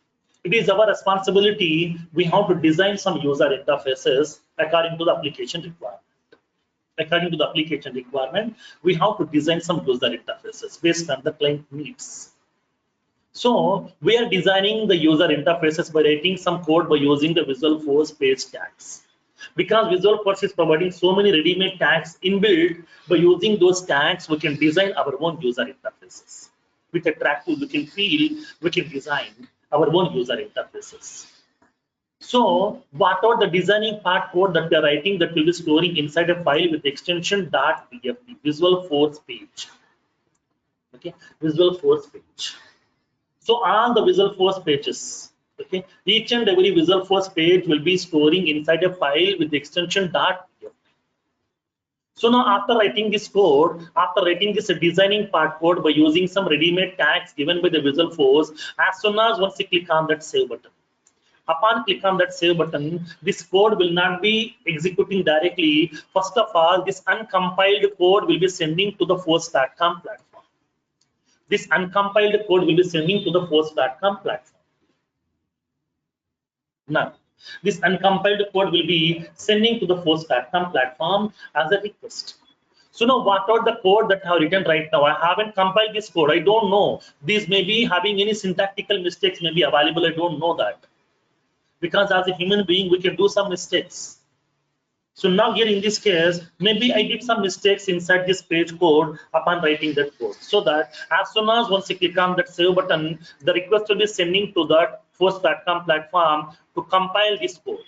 It is our responsibility. We have to design some user interfaces according to the application requirement. According to the application requirement, we have to design some user interfaces based on the client needs. So we are designing the user interfaces by writing some code by using the Visualforce page tags. Because Visualforce is providing so many ready-made tags inbuilt, by using those tags, we can design our own user interfaces. With a track tool, we can feel, we can design our own user interfaces. So what are the designing part code that we are writing that will be storing inside a file with extension .pfp, Visualforce page. Okay, Visualforce page. So on the Visualforce pages, okay, each and every Visualforce page will be storing inside a file with the extension .pfp. So now after writing this code, after writing this designing part code by using some ready-made tags given by the Visualforce, as soon as once you click on that save button, upon click on that save button, this code will not be executing directly. First of all, this uncompiled code will be sending to the force.com platform. This uncompiled code will be sending to the force.com platform. Now, this uncompiled code will be sending to the force.com platform as a request. So now what are the code that I have written right now? I haven't compiled this code. I don't know. These may be having any syntactical mistakes may be available. I don't know that. Because as a human being, we can do some mistakes. So now here in this case, maybe I did some mistakes inside this page code upon writing that code. So that as soon as once you click on that save button, the request will be sending to that force.com platform to compile this code.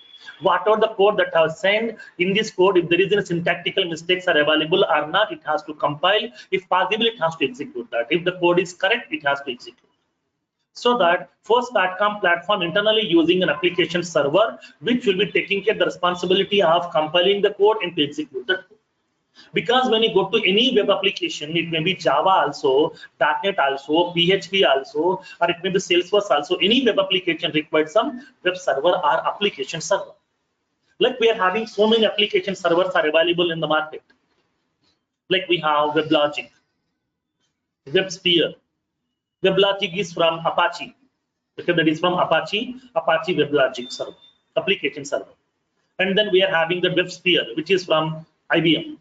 What are the code that I have sent in this code? If there is any syntactical mistakes are available or not, it has to compile. If possible, it has to execute that. If the code is correct, it has to execute. So that force.com platform internally using an application server, which will be taking care of the responsibility of compiling the code and to execute the code. Because when you go to any web application, it may be Java also, .NET also, PHP also, or it may be Salesforce also. Any web application requires some web server or application server. Like we are having so many application servers are available in the market. Like we have WebLogic, WebSphere. WebLogic is from Apache. Okay, that is from Apache WebLogic server, application server. And then we are having the WebSphere, which is from IBM.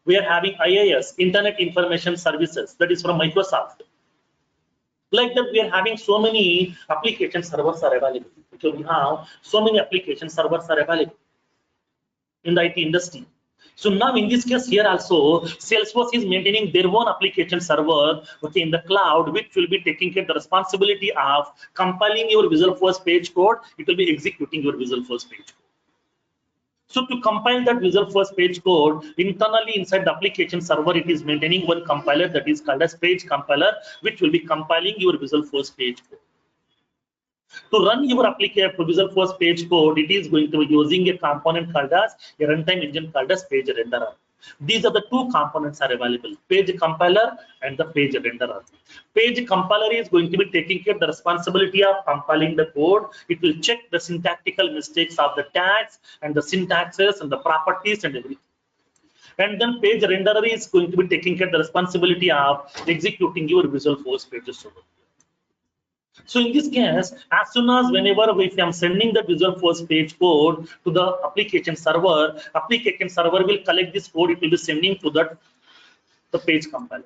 We are having IIS, Internet Information Services, that is from Microsoft. Like that, we are having so many application servers are available. Okay, we have so many application servers are available in the IT industry. So now in this case here also, Salesforce is maintaining their own application server, okay, in the cloud, which will be taking care of the responsibility of compiling your Visualforce page code. It will be executing your Visualforce page code. So to compile that Visualforce page code, internally inside the application server, it is maintaining one compiler that is called as page compiler, which will be compiling your Visualforce page code. To run your application Visualforce page code, it is going to be using a component called as a runtime engine called as page renderer. These are the two components are available: page compiler and the page renderer. Page compiler is going to be taking care of the responsibility of compiling the code. It will check the syntactical mistakes of the tags and the syntaxes and the properties and everything. And then page renderer is going to be taking care of the responsibility of executing your Visualforce pages. So in this case, as soon as whenever if I'm sending the Visualforce page code to the application server will collect this code. It will be sending to the page compiler.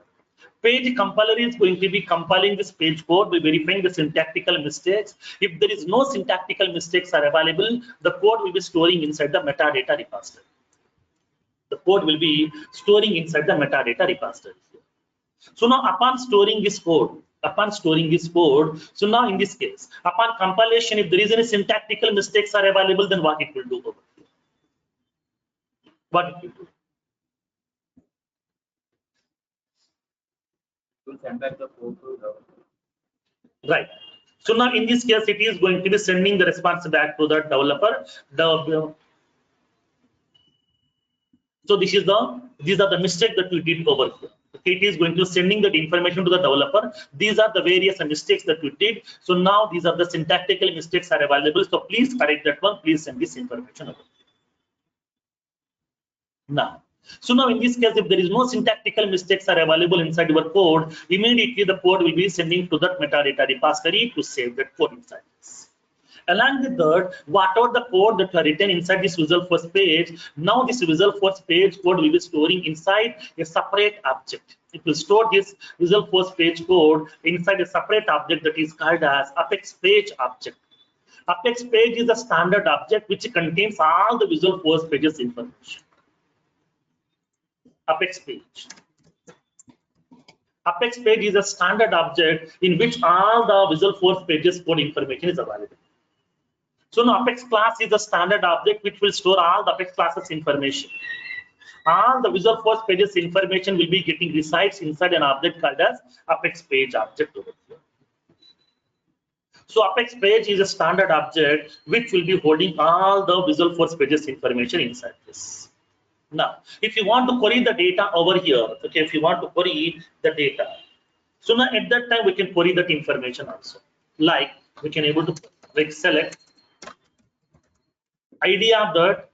Page compiler is going to be compiling this page code by verifying the syntactical mistakes. If there is no syntactical mistakes are available, the code will be storing inside the metadata repository. The code will be storing inside the metadata repository. So now upon storing this code, so now in this case, upon compilation, if there is any syntactical mistakes are available, then what it will do over here? What it will do? Will send back the code to the Right. So now in this case, it is going to be sending the response back to the developer. So these are the mistakes that we did over here. Okay, it is going to sending that information to the developer. These are the various mistakes that we did. So now these are the syntactical mistakes are available. So please correct that one. Please send this information over. Now, so now in this case, if there is no syntactical mistakes are available inside your code, immediately the code will be sending to that metadata repository to save that code inside this. Along with that, whatever the code that are written inside this Visualforce page, now this Visualforce page code will be storing inside a separate object. It will store this Visualforce page code inside a separate object that is called as Apex page object. Apex page is a standard object which contains all the Visualforce pages information. Apex page. Apex page is a standard object in which all the Visualforce pages code information is available. So now Apex class is a standard object which will store all the Apex classes information. All the Visualforce pages information will be getting resides inside an object called as Apex page object over here. So Apex page is a standard object which will be holding all the Visualforce pages information inside this. Now, if you want to query the data over here, okay, if you want to query the data, so now at that time we can query that information also. Like we can able to like select ID of that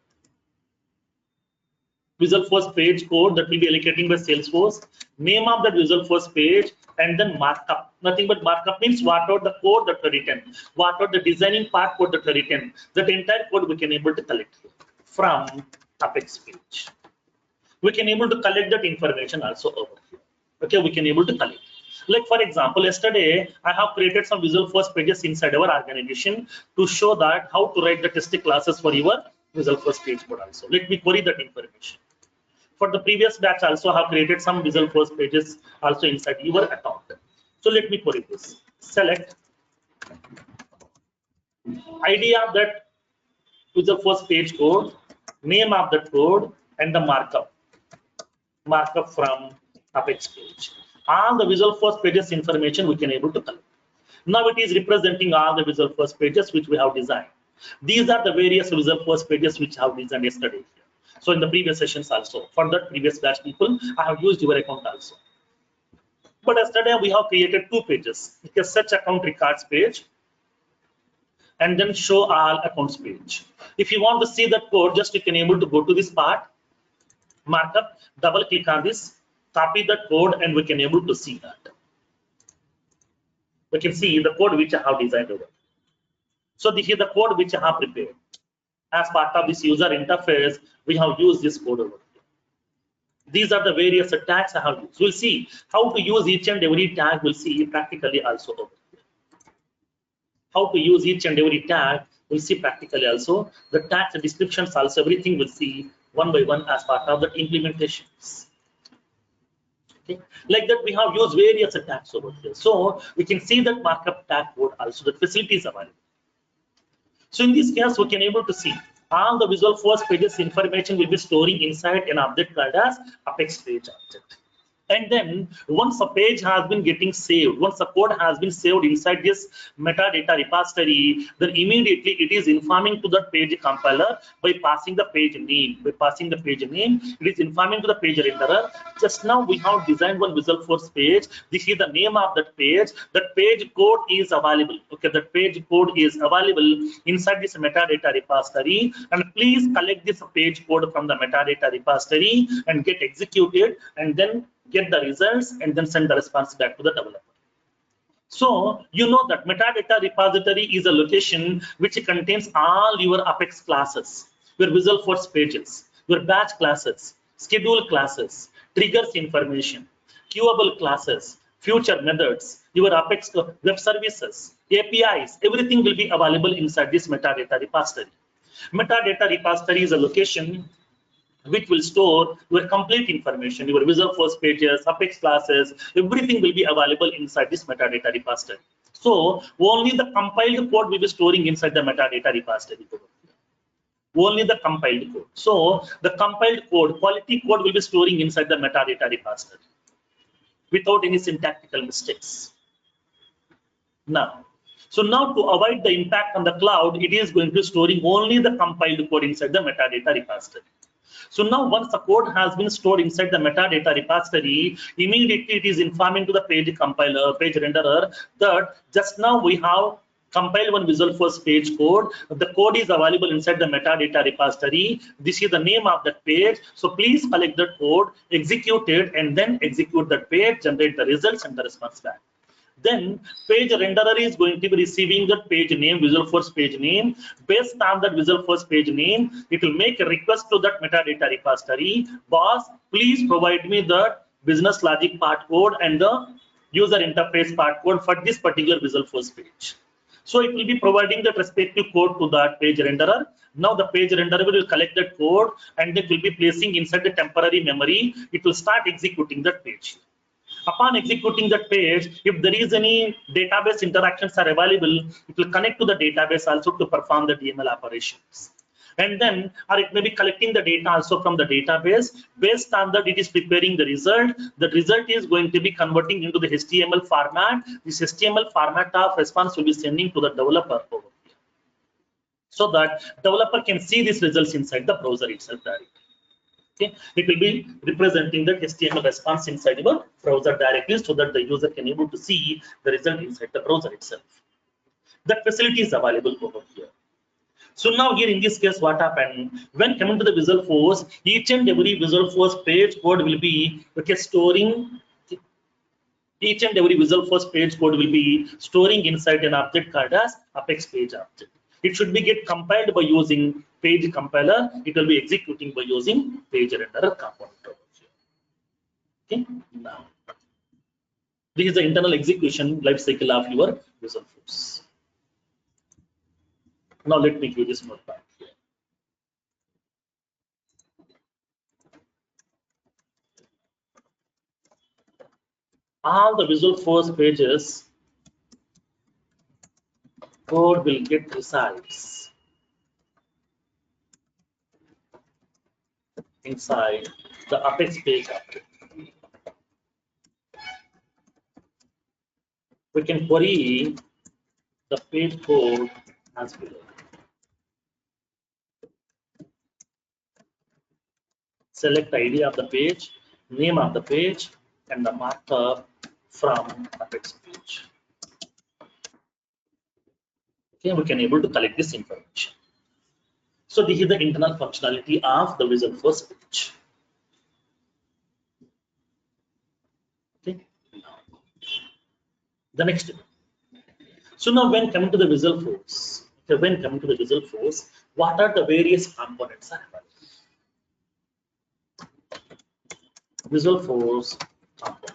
Visualforce page code that will be allocating by Salesforce, name of that Visualforce page, and then markup. Nothing but markup means whatever the code that are written, whatever the designing part code that are written, that entire code we can able to collect from Apex page. We can able to collect that information also over here. Okay, we can able to collect. Like for example, yesterday I have created some Visualforce pages inside our organization to show that how to write the testing classes for your Visualforce page code also. Let me query that information. For the previous batch also I have created some Visualforce pages also inside your account. So let me query this. Select ID of that Visualforce page code, name of that code, and the markup from Apex page. All the Visualforce pages information we can able to collect. Now it is representing all the Visualforce pages which we have designed. These are the various Visualforce pages which I have designed yesterday. So in the previous sessions also, for that previous batch people, I have used your account also. But yesterday we have created two pages. It is search account records page and then show all accounts page. If you want to see that code, just you can able to go to this part, markup, double click on this, copy the code, and we can able to see that. We can see the code which I have designed over. So this is the code which I have prepared. As part of this user interface, we have used this code over here. These are the various tags I have used. We'll see how to use each and every tag. We'll see practically also over here. How to use each and every tag, we'll see practically also. The tags and descriptions also, everything we'll see one by one as part of the implementations. Okay. Like that, we have used various tags over here. So we can see that markup tag code also, the facilities available. So in this case, we can able to see all the Visualforce pages information will be storing inside an object called as Apex page object. And then once a page has been getting saved, once the code has been saved inside this metadata repository, then immediately it is informing to the page compiler by passing the page name. It is informing to the page renderer. Just now we have designed one Visualforce page. This is the name of that page. That page code is available. Okay, that page code is available inside this metadata repository. And please collect this page code from the metadata repository and get executed, and then get the results and then send the response back to the developer. So you know that metadata repository is a location which contains all your Apex classes, your Visualforce pages, your batch classes, schedule classes, triggers information, queuable classes, future methods, your Apex web services, APIs, everything will be available inside this metadata repository. Metadata repository is a location which will store your complete information, your Visualforce pages, Apex classes, everything will be available inside this metadata repository. So only the compiled code will be storing inside the metadata repository. Only the compiled code. So the compiled code, quality code will be storing inside the metadata repository without any syntactical mistakes. Now, so now to avoid the impact on the cloud, it is going to be storing only the compiled code inside the metadata repository. So now once the code has been stored inside the metadata repository, immediately it is informing to the page compiler, page renderer that just now we have compiled one Visualforce page code. The code is available inside the metadata repository. This is the name of that page. So please collect that code, execute it, and then execute that page, generate the results and the response back. Then page renderer is going to be receiving that page name, Visualforce page name. Based on that Visualforce page name, it will make a request to that metadata repository. Boss, please provide me the business logic part code and the user interface part code for this particular Visualforce page. So it will be providing that respective code to that page renderer. Now the page renderer will collect that code and it will be placing inside the temporary memory. It will start executing that page. Upon executing that page, if there is any database interactions are available, it will connect to the database also to perform the DML operations. And then, or it may be collecting the data also from the database. Based on that, it is preparing the result. The result is going to be converting into the HTML format. This HTML format of response will be sending to the developer over here, so that developer can see these results inside the browser itself directly. Okay, it will be representing the HTML response inside your browser directly, so that the user can able to see the result inside the browser itself. That facility is available over here. So now here in this case, what happened when coming to the Visualforce, each and every Visualforce page code will be storing. Each and every Visualforce page code will be storing inside an object called as Apex page object. It should be get compiled by using page compiler. It will be executing by using page renderer component. Okay. Now, this is the internal execution life cycle of your Visualforce. Now let me give this notepad here. All the Visualforce pages code will get resides inside the Apex page object. We can query the page code as below. Select ID of the page, name of the page, and the markup from Apex page. Okay, we can able to collect this information. So this is the internal functionality of the Visualforce page. Okay. The next one. So now when coming to the Visualforce, what are the various components are available? Visualforce components.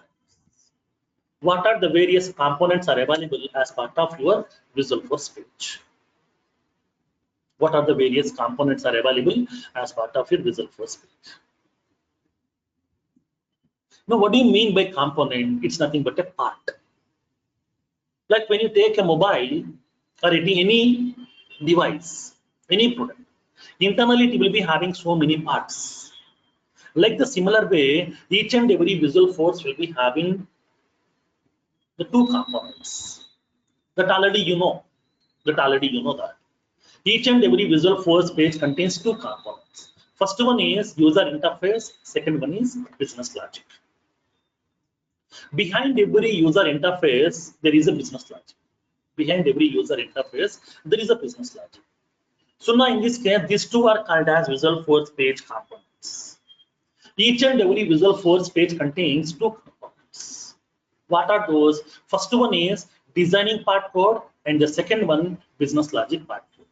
What are the various components are available as part of your Visualforce page? What are the various components are available as part of your Visualforce page? Now, what do you mean by component? It's nothing but a part. Like when you take a mobile or any device, any product, internally it will be having so many parts. Like the similar way, each and every Visualforce will be having the two components that already you know. That each and every Visualforce page contains two components. First one is user interface. Second one is business logic. Behind every user interface, there is a business logic. Behind every user interface, there is a business logic. So now in this case, these two are called as Visualforce page components. Each and every Visualforce page contains two components. What are those? First one is designing part code, and the second one business logic part code.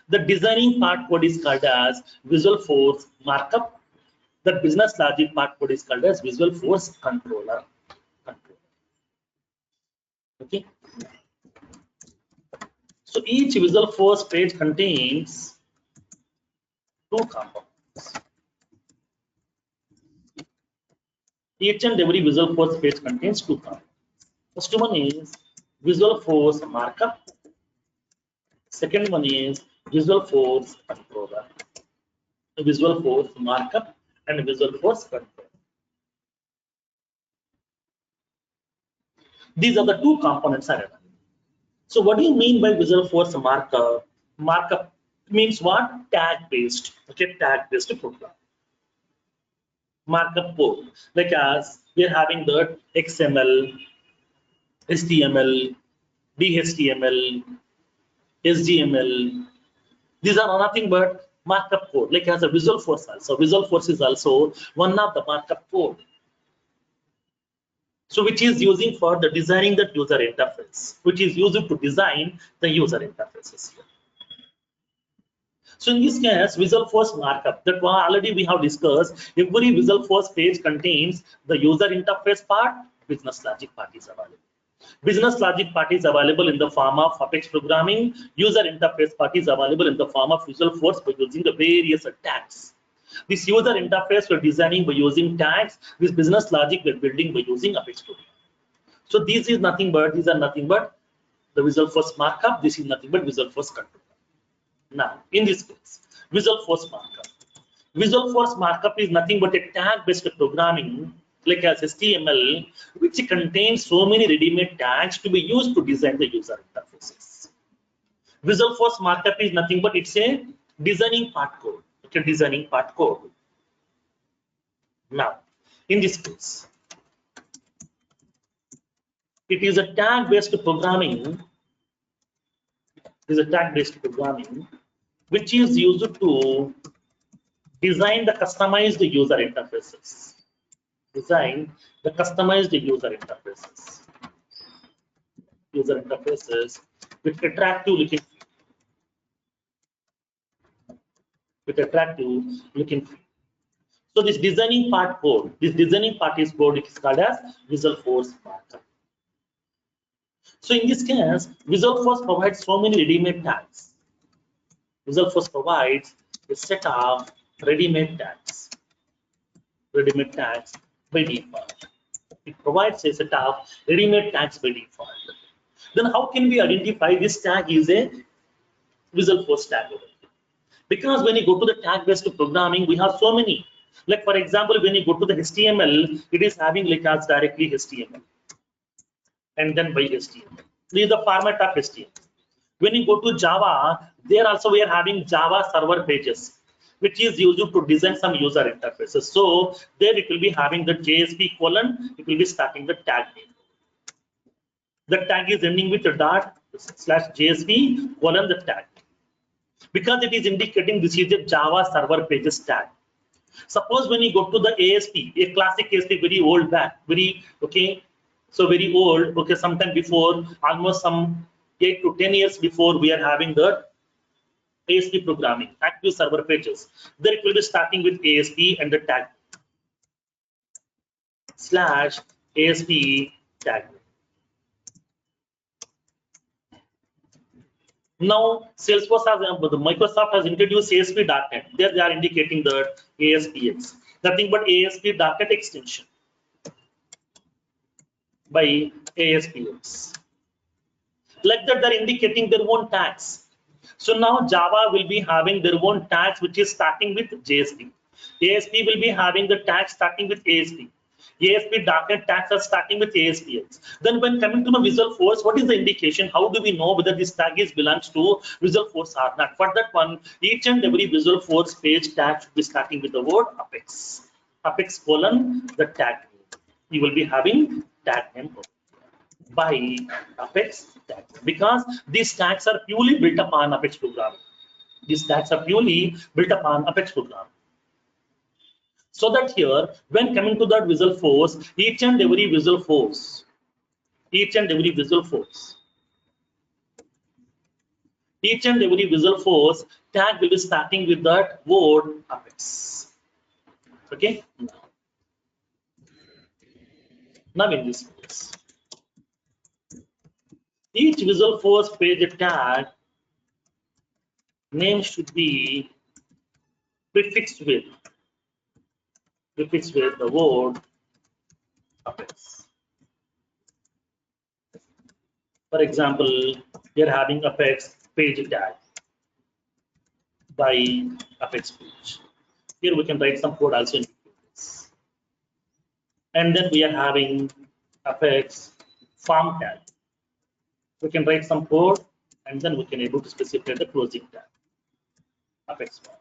The designing part code is called as Visual Force markup. The business logic part code is called as Visual Force controller. Okay. So each Visual Force page contains two components. Each and every Visual Force page contains two components. First one is Visual Force markup. Second one is Visual Force controller. Visual Force markup and Visual Force controller. These are the two components are available. So what do you mean by Visual Force markup? Markup means what? Tag based. Okay, tag based program. Markup code, like as we are having the XML, HTML, DHTML, SGML. These are nothing but markup code, like as a Visual Force also. Visual Force is also one of the markup code. So which is using for the designing the user interface, which is used to design the user interfaces here. So in this case, Visual Force markup, that one already we have discussed. Every Visual Force page contains the user interface part, business logic part is available. Business logic part is available in the form of Apex programming. User interface part is available in the form of Visual Force by using the various tags. This user interface we're designing by using tags. This business logic we're building by using Apex programming. So these are nothing but the Visual Force markup. This is nothing but Visual Force controller. Now, in this case, Visual Force markup. Visual Force markup is nothing but a tag-based programming, like as HTML, which contains so many ready-made tags to be used to design the user interfaces. Visual Force markup is nothing but it's a designing part code. It's a designing part code. Now, in this case, it is a tag-based programming. It is a tag-based programming which is used to design the customized user interfaces. Design the customized user interfaces. User interfaces with attractive looking feed. With attractive looking feed. So this designing part code, this designing part is code is called as Visual Force markup. So in this case, Visual Force provides so many ready-made tags. Visual Force provides a set of ready-made tags. Ready-made tags by default. It provides a set of ready-made tags by default. Then how can we identify this tag is a Visual Force tag? Because when you go to the tag-based programming, we have so many. Like for example, when you go to the HTML, it is having like as directly HTML and then by HTML. This is the format of HTML. When you go to Java, there also we are having Java server pages, which is used to design some user interfaces. So there it will be having the JSP colon, it will be starting the tag name. The tag is ending with a dot slash JSP colon the tag. Because it is indicating this is a Java server pages tag. Suppose when you go to the ASP, a classic ASP, very old back, very okay, so very old, okay, sometime before, almost some 8 to 10 years before, we are having the ASP programming, active server pages. There it will be starting with ASP and the tag slash ASP tag. Now, Salesforce has, the Microsoft has introduced ASP.NET. There they are indicating the ASPX, nothing but ASP.NET extension by ASPX. Like that, they're indicating their own tags. So now Java will be having their own tags, which is starting with JSP. ASP will be having the tags starting with ASP. ASP.NET tags are starting with ASPX. Then when coming to the Visual Force, what is the indication? How do we know whether this tag is belongs to Visual Force or not? For that one, each and every Visual Force page tag should be starting with the word Apex. Apex colon the tag name. You will be having tag name by Apex tag, because these tags are purely built upon Apex programming. These tags are purely built upon Apex programming. So that here, when coming to that Visual Force, each and every Visual Force Each and every Visualforce tag will be starting with that word Apex. Okay. Now in this case, each Visualforce page tag name should be prefixed with the word Apex. For example, we are having Apex page tag by Apex page. Here we can write some code also in this. And then we are having Apex farm tag. We can write some code and then we can able to specify the closing tag. Apex farm.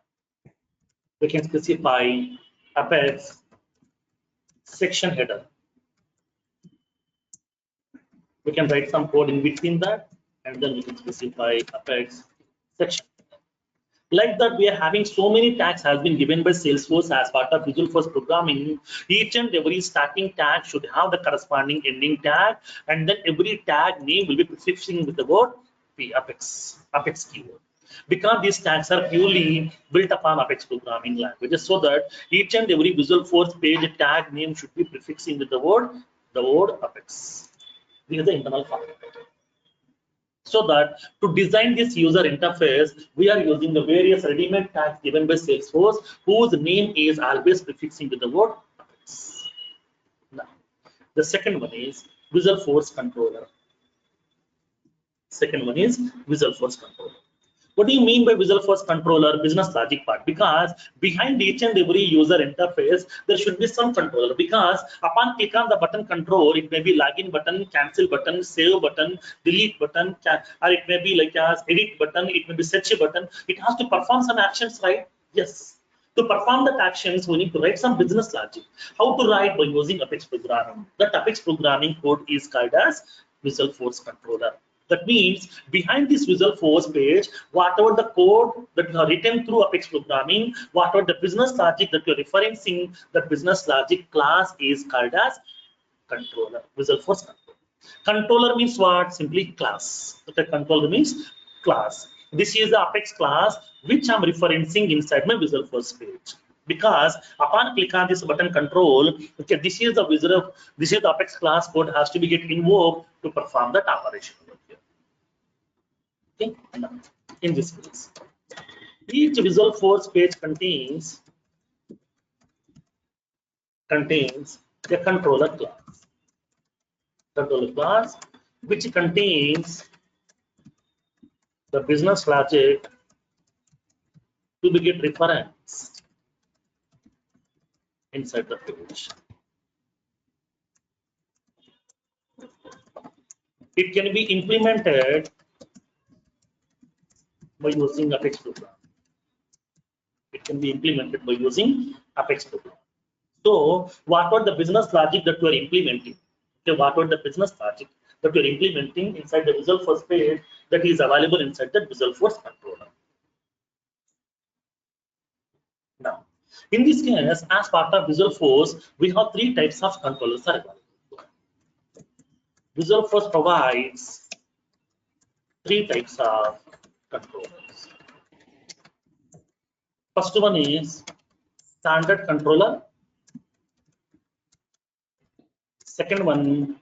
We can specify Apex section header. We can write some code in between that and then we can specify Apex section. Like that, we are having so many tags has been given by Salesforce as part of Visualforce programming. Each and every starting tag should have the corresponding ending tag, and then every tag name will be prefixing with the word Apex keyword. Because these tags are purely built upon Apex programming languages, so that each and every Visualforce page tag name should be prefixing with the word Apex. This is the internal format. So that to design this user interface, we are using the various ready-made tags given by Salesforce, whose name is always prefixing with the word Apex. Now, the second one is Visualforce controller. Second one is Visualforce controller. What do you mean by Visualforce controller? Business logic part. Because behind each and every user interface, there should be some controller. Because upon click on the button control, it may be login button, cancel button, save button, delete button, or it may be like as edit button, it may be search button. It has to perform some actions, right? Yes. To perform that actions, we need to write some business logic. How to write? By using Apex programming. That Apex programming code is called as Visualforce controller. That means behind this Visualforce page, whatever the code that you have written through Apex programming, whatever the business logic that you're referencing, the business logic class is called as controller, Visualforce controller. Controller means what? Simply class. Okay, controller means class. This is the Apex class which I'm referencing inside my Visualforce page. Because upon click on this button control, okay, this is the Apex class code has to be get invoked to perform that operation. Okay. In this case, each Visualforce page contains a controller class which contains the business logic to be get referenced inside the page. It can be implemented by using Apex program. It can be implemented by using Apex program. So, what are the business logic that you are implementing? Okay, what are the business logic that you are implementing inside the Visualforce page that is available inside the Visualforce controller? Now, in this case, as part of Visualforce, we have three types of controllers are available. Visualforce provides three types of controllers. First one is standard controller. Second one,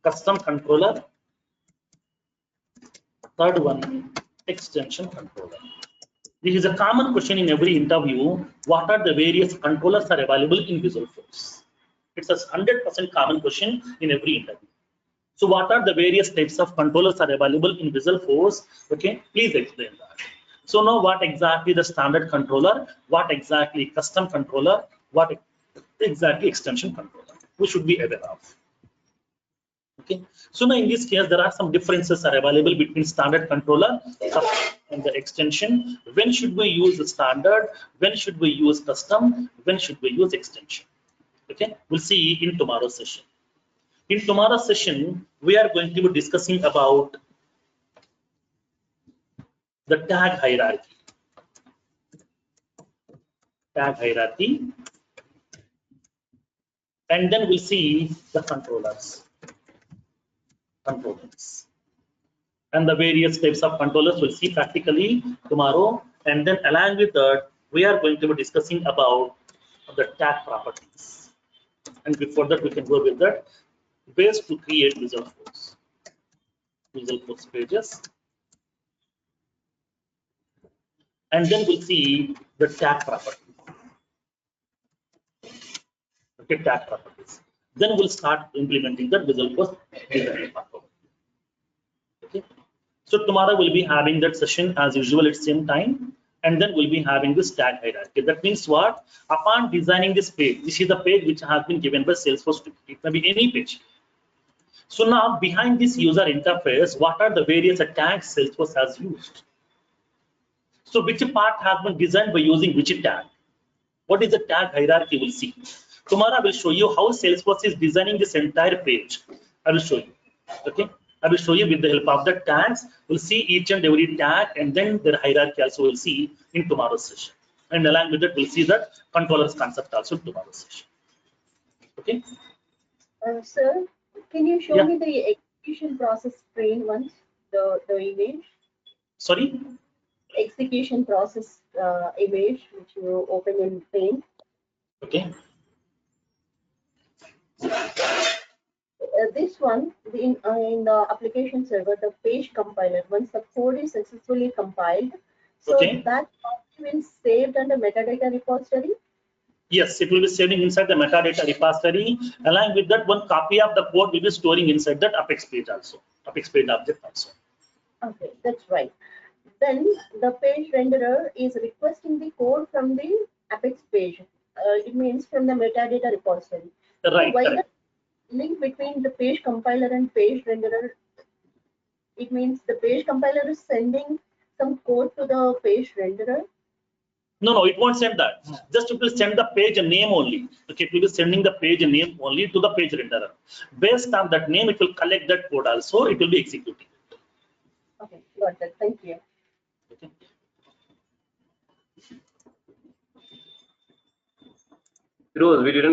custom controller. Third one, extension controller. This is a common question in every interview. What are the various controllers are available in Visualforce? It's a 100% common question in every interview. So what are the various types of controllers are available in Visualforce? Okay, please explain that. So now what exactly the standard controller, what exactly custom controller, what exactly extension controller, we should be aware of. Okay, so now in this case there are some differences are available between standard controller and the extension. When should we use the standard? When should we use custom? When should we use extension? Okay, we'll see in tomorrow's session. In tomorrow's session, we are going to be discussing about the tag hierarchy. And then we'll see the controllers. and the various types of controllers we'll see practically tomorrow. And then along with that, we are going to be discussing about the tag properties. And before that, we can go with that ways to create Visual Force pages. And then we'll see the tag properties. Okay, tag properties. Then we'll start implementing the Visual Force design part. Okay. So tomorrow we'll be having that session as usual at same time, and then we'll be having this tag hierarchy. That means what? Upon designing this page, this is the page which has been given by Salesforce. It may be any page. So now behind this user interface, what are the various tags Salesforce has used? So which part has been designed by using which tag? What is the tag hierarchy? We'll see. Tomorrow I will show you how Salesforce is designing this entire page. I will show you. Okay. I will show you with the help of the tags. We'll see each and every tag, and then their hierarchy also we'll see in tomorrow's session. And along with it, we'll see the controllers concept also in tomorrow's session. Okay. Sir, can you show Yeah. me the execution process screen once, the image? Sorry. Execution process image which you open in Paint. Okay. This one in the application server, the page compiler. Once the code is successfully compiled, so Okay. that copy will saved under metadata repository. Yes, it will be saving inside the metadata repository. Along with that, one copy of the code will be storing inside that Apex page also, Apex page object also. Okay, that's right. Then the page renderer is requesting the code from the Apex page. It means from the metadata repository. Right. So why Correct. the link between the page compiler and page renderer? It means the page compiler is sending some code to the page renderer. No, it won't send that. Just it will send the page name only. Okay, it will be sending the page name only to the page renderer. Based on that name, it will collect that code also. It will be executing. Okay, got that. Thank you. Okay. Firoz, we didn't